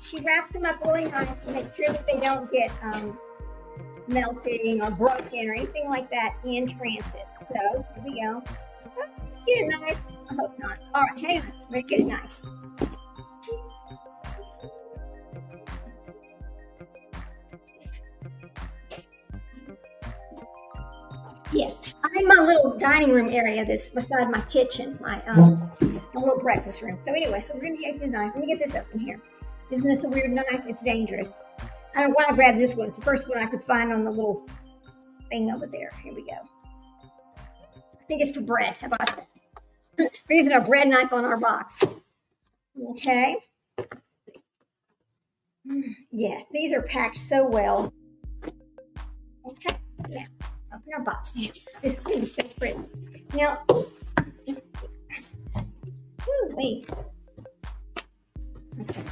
She wraps them up really nice to make sure that they don't get melting or broken or anything like that in transit. So here we go. Get it nice. I hope not. All right, hang on. Let's get it nice. Yes, I'm in my little dining room area that's beside my kitchen, my little breakfast room. So anyway, we're going to get the knife. Let me get this open here. Isn't this a weird knife? It's dangerous. I don't know why I grabbed this one. It's the first one I could find on the little thing over there. Here we go. I think it's for bread. How about that? We're using our bread knife on our box. Okay. Yes, these are packed so well. Okay. Now, open our box. This thing is so pretty. Now, wait. Okay.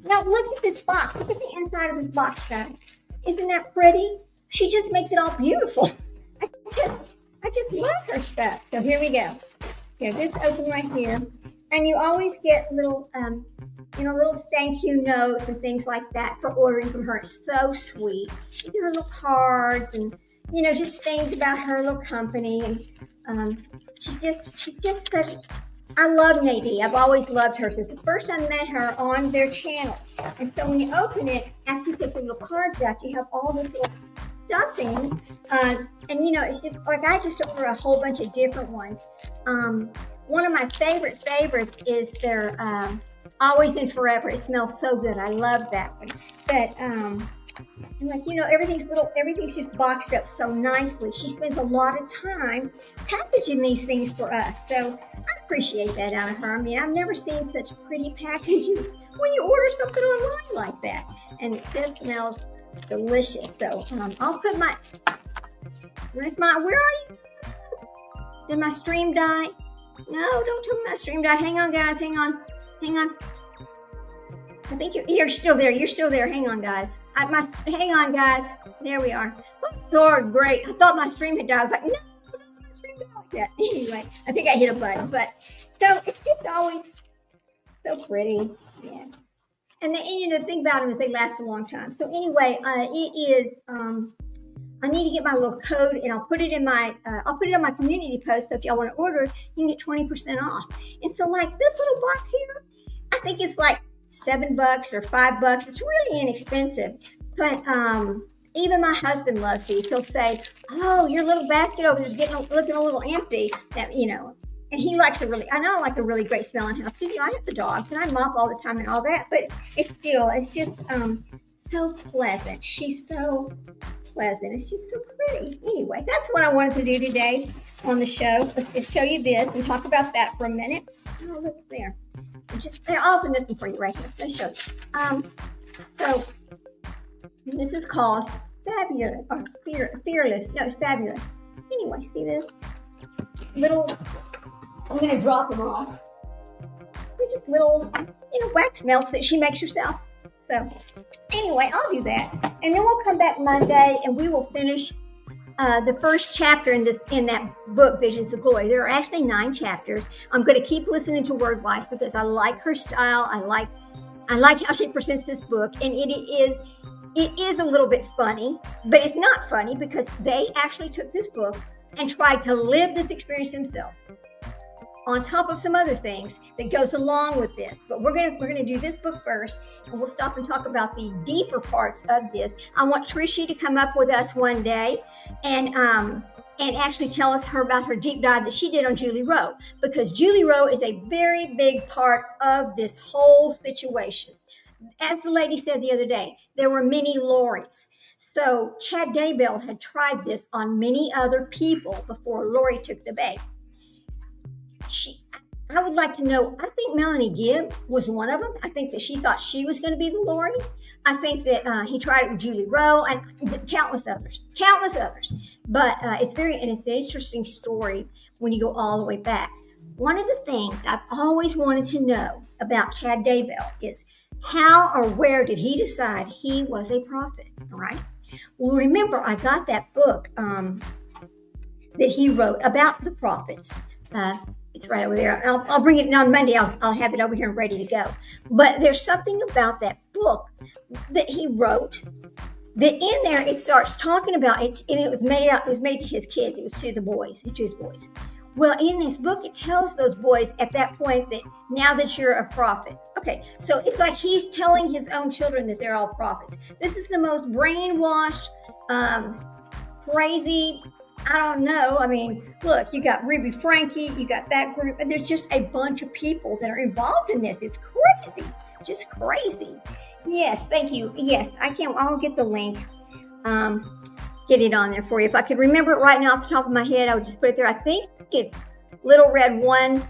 Now look at this box. Look at the inside of this box, guys. Isn't that pretty? She just makes it all beautiful. I just love her stuff. So here we go. Okay, this open right here, and you always get little, little thank you notes and things like that for ordering from her. It's so sweet. She did her little cards and just things about her little company, and she's just such. I love Nadine. I've always loved her since the first I met her on their channel. And so when you open it, after you put the little cards out, you have all this little stuffing. And it's just like I just order a whole bunch of different ones. One of my favorites is their Always and Forever. It smells so good. I love that one. But everything's just boxed up so nicely. She spends a lot of time packaging these things for us. So I appreciate that out of her. I mean, I've never seen such pretty packages when you order something online like that. And it just smells delicious. So I'll put where are you? Did my stream die? No, don't tell me my stream died. Hang on, guys. Hang on. I think you're still there. You're still there. Hang on, guys. Hang on, guys. There we are. Oh, great. I thought my stream had died. I was like, no, my stream died like that. Anyway, I think I hit a button. But so it's just always so pretty. Yeah. And the thing about them is they last a long time. So anyway, it is. I need to get my little code, and I'll put it on my community post. So if y'all want to order, you can get 20% off. And so like this little box here, I think it's like $7 or $5. It's really inexpensive. But even my husband loves these. He'll say, "Oh, your little basket over there is looking a little empty." That and he likes I know I like a really great smelling house. You know, I have the dogs and I mop all the time and all that, but it's just so pleasant. She's so pleasant. It's just so pretty. Anyway, that's what I wanted to do today on the show. Let's show you this and talk about that for a minute. Oh, look there. I'll open this one for you right here. Let's show you. So this is called Fabulous or Fearless. No, it's Fabulous. Anyway, see this little. I'm gonna drop them off. They're just little, wax melts that she makes herself. So anyway, I'll do that, and then we'll come back Monday and we will finish the first chapter in that book, Visions of Glory. There are actually 9 chapters. I'm going to keep listening to Word Wise because I like her style. I like how she presents this book, and it is a little bit funny, but it's not funny because they actually took this book and tried to live this experience themselves, on top of some other things that goes along with this. But we're gonna do this book first, and we'll stop and talk about the deeper parts of this. I want Trishy to come up with us one day and actually tell us about her deep dive that she did on Julie Rowe, because Julie Rowe is a very big part of this whole situation. As the lady said the other day, there were many Lories. So Chad Daybell had tried this on many other people before Lori took the bait. I would like to know, I think Melanie Gibb was one of them. I think that she thought she was going to be the Lori. I think that he tried it with Julie Rowe and countless others. But it's an interesting story when you go all the way back. One of the things I've always wanted to know about Chad Daybell is how or where did he decide he was a prophet, all right? Well, remember, I got that book that he wrote about the prophets. It's right over there. I'll bring it on Monday. I'll have it over here and ready to go. But there's something about that book that he wrote that in there it starts talking about it, and it was made to his kids. It was to his boys. Well, in this book, it tells those boys at that point that now that you're a prophet. Okay, so it's like he's telling his own children that they're all prophets. This is the most brainwashed, crazy. I don't know. I mean, look, you got Ruby Frankie, you got that group, and there's just a bunch of people that are involved in this. It's crazy, just crazy. Yes, thank you. Yes, I'll get the link, get it on there for you. If I could remember it right now off the top of my head, I would just put it there. I think it's Little Red 1,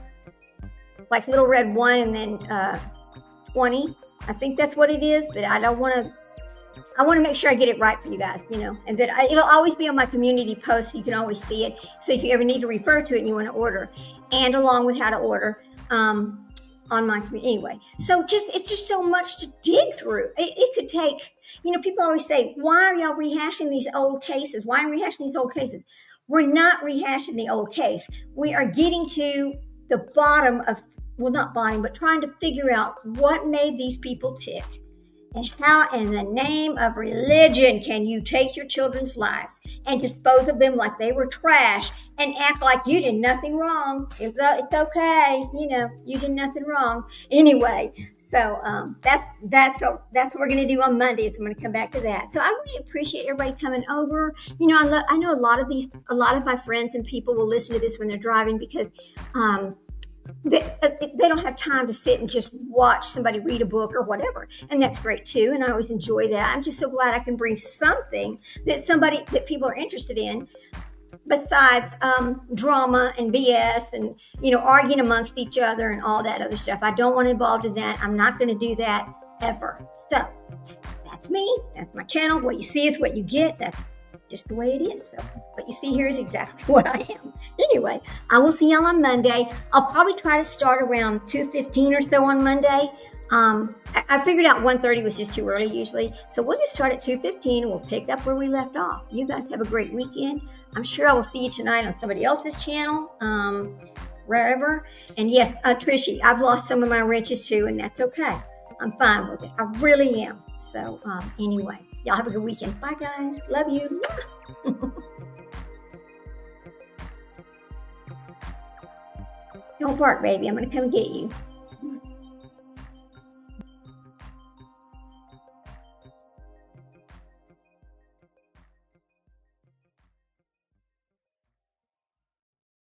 like Little Red 1 and then 20. I think that's what it is, but I want to make sure I get it right for you guys, and that it'll always be on my community post, so you can always see it. So if you ever need to refer to it and you want to order, and along with how to order on my community. Anyway, so it's just so much to dig through. It could take, people always say, why are y'all rehashing these old cases? Why are we rehashing these old cases? We're not rehashing the old case. We are getting to the bottom of, well, not bottom, but trying to figure out what made these people tick. And how in the name of religion can you take your children's lives and dispose of them like they were trash and act like you did nothing wrong? It's okay. You did nothing wrong. Anyway, so that's what we're going to do on Monday. So I'm going to come back to that. So I really appreciate everybody coming over. I know a lot of my friends and people will listen to this when they're driving because they don't have time to sit and just watch somebody read a book or whatever, and that's great too, and I always enjoy that. I'm just so glad I can bring something that people are interested in besides drama and BS and arguing amongst each other and all that other stuff. I don't want to involved in that. I'm not going to do that ever. So that's me. That's my channel. What you see is what you get. That's just the way it is. So what you see here is exactly what I am. Anyway, I will see y'all on Monday. I'll probably try to start around 2:15 or so on Monday. I figured out 1:30 was just too early usually. So we'll just start at 2:15 and we'll pick up where we left off. You guys have a great weekend. I'm sure I will see you tonight on somebody else's channel, wherever. And yes, Trishy, I've lost some of my wrenches too, and that's okay. I'm fine with it. I really am. So anyway, y'all have a good weekend. Bye, guys. Love you. Don't bark, baby. I'm going to come get you.